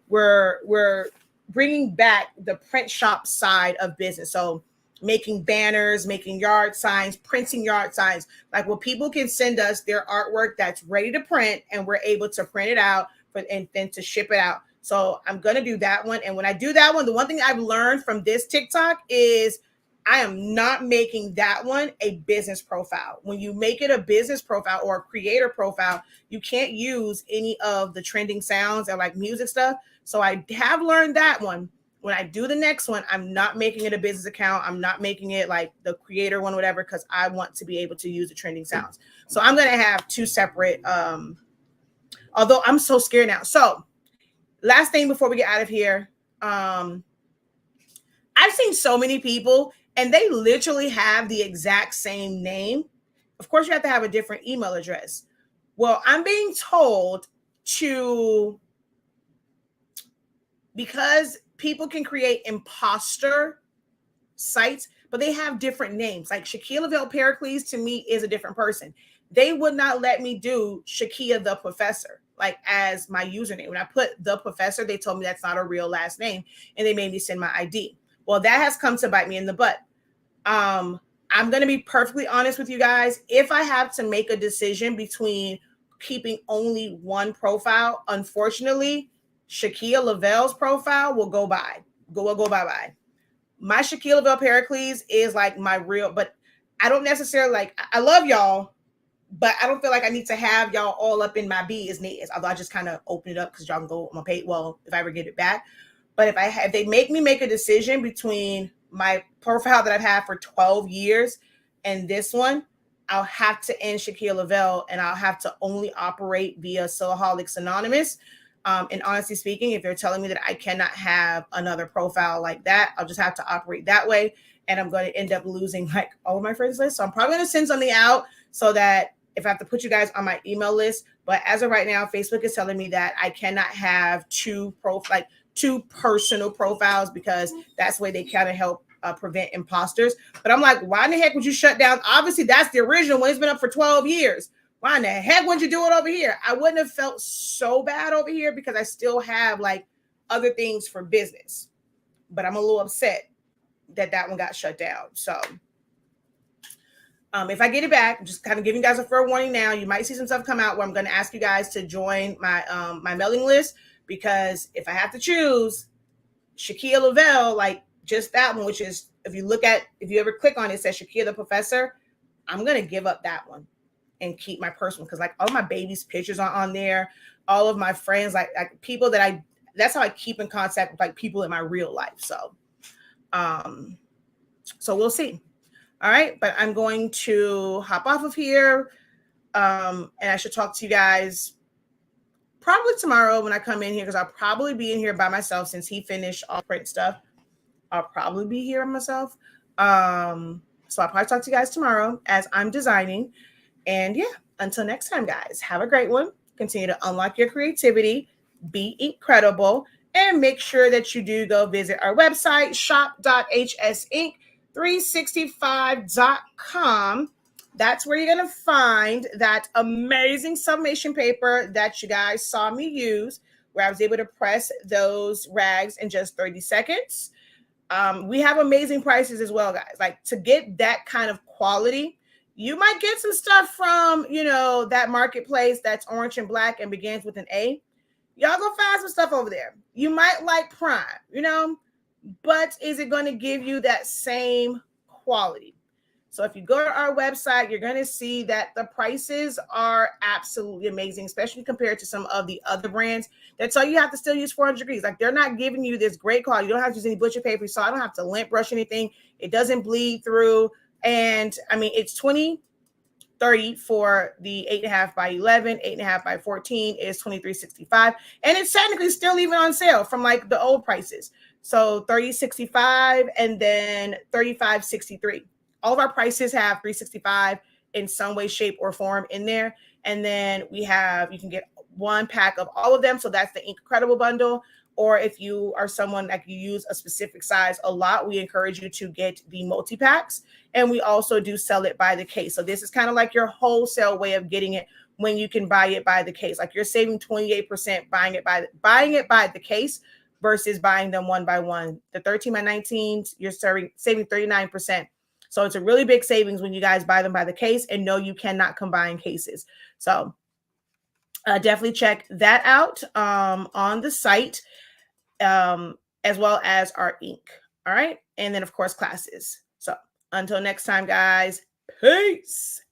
we're bringing back the print shop side of business. So making banners, making yard signs, printing yard signs, like where people can send us their artwork that's ready to print and we're able to print it out and then to ship it out. So I'm going to do that one. And when I do that one, the one thing I've learned from this TikTok is I am not making that one a business profile. When you make it a business profile or a creator profile, you can't use any of the trending sounds or like music stuff. So I have learned that one. When I do the next one, I'm not making it a business account. I'm not making it like the creator one, whatever, because I want to be able to use the trending sounds. So I'm going to have 2 separate, although I'm so scared now. So last thing before we get out of here, I've seen so many people and they literally have the exact same name. Of course, you have to have a different email address. Well, I'm being told because people can create imposter sites, but they have different names. Like Shakia Lavelle Pericles to me is a different person. They would not let me do Shakia the Professor like as my username. When I put the Professor, they told me that's not a real last name and they made me send my ID. Well, that has come to bite me in the butt. I'm going to be perfectly honest with you guys. If I have to make a decision between keeping only one profile, unfortunately, Shakia Lavelle's profile will go bye-bye. My Shaquille Lavelle Pericles is like my real, but I don't necessarily like, I love y'all, but I don't feel like I need to have y'all all up in my business. Although I just kind of open it up because y'all can go on my page. Well, if I ever get it back, but if they make me make a decision between my profile that I've had for 12 years and this one, I'll have to end Shaquille Lavelle and I'll have to only operate via Sillaholics Anonymous. And honestly speaking, if they're telling me that I cannot have another profile like that, I'll just have to operate that way. And I'm going to end up losing like all of my friends list. So I'm probably going to send something out so that if I have to put you guys on my email list. But as of right now, Facebook is telling me that I cannot have two personal profiles because that's the way they kind of help prevent imposters. But I'm like, why in the heck would you shut down? Obviously, that's the original one. It's been up for 12 years. Why in the heck would you do it over here? I wouldn't have felt so bad over here because I still have like other things for business. But I'm a little upset that one got shut down. So if I get it back, I'm just kind of giving you guys a fair warning now. You might see some stuff come out where I'm going to ask you guys to join my my mailing list, because if I have to choose Shaquille Lavelle, like just that one, which is, if you ever click on it, it says Shaquille the Professor, I'm going to give up that one and keep my personal, because like all my baby's pictures are on there. All of my friends, like people that that's how I keep in contact with like people in my real life. So we'll see. All right, but I'm going to hop off of here. And I should talk to you guys probably tomorrow when I come in here, because I'll probably be in here by myself since he finished all print stuff. I'll probably be here myself. So I'll probably talk to you guys tomorrow as I'm designing. And yeah, until next time, guys, have a great one. Continue to unlock your creativity, be incredible, and make sure that you do go visit our website, shop.hsink365.com. That's where you're going to find that amazing sublimation paper that you guys saw me use, where I was able to press those rags in just 30 seconds. We have amazing prices as well, guys. Like, to get that kind of quality, you might get some stuff from, that marketplace that's orange and black and begins with an A. Y'all go find some stuff over there. You might like Prime, but is it going to give you that same quality? So if you go to our website, you're going to see that the prices are absolutely amazing, especially compared to some of the other brands that tell you have to still use 400 degrees. Like, they're not giving you this great quality. You don't have to use any butcher paper, so I don't have to lint brush anything. It doesn't bleed through. And I mean, it's $20.30 for the 8.5 by 11, 8.5 by 14 is $23.65. And it's technically still even on sale from like the old prices. So $30.65 and then $35.63. All of our prices have $3.65 in some way, shape, or form in there. And then you can get one pack of all of them. So that's the Incredible bundle. Or if you are someone that you use a specific size a lot, we encourage you to get the multi-packs. And we also do sell it by the case. So this is kind of like your wholesale way of getting it when you can buy it by the case. Like, you're saving 28% buying it by the case versus buying them one by one. The 13 by 19s, you're saving 39%. So it's a really big savings when you guys buy them by the case, and no, you cannot combine cases. So definitely check that out on the site, as well as our ink. All right. And then, of course, classes. So until next time, guys, peace.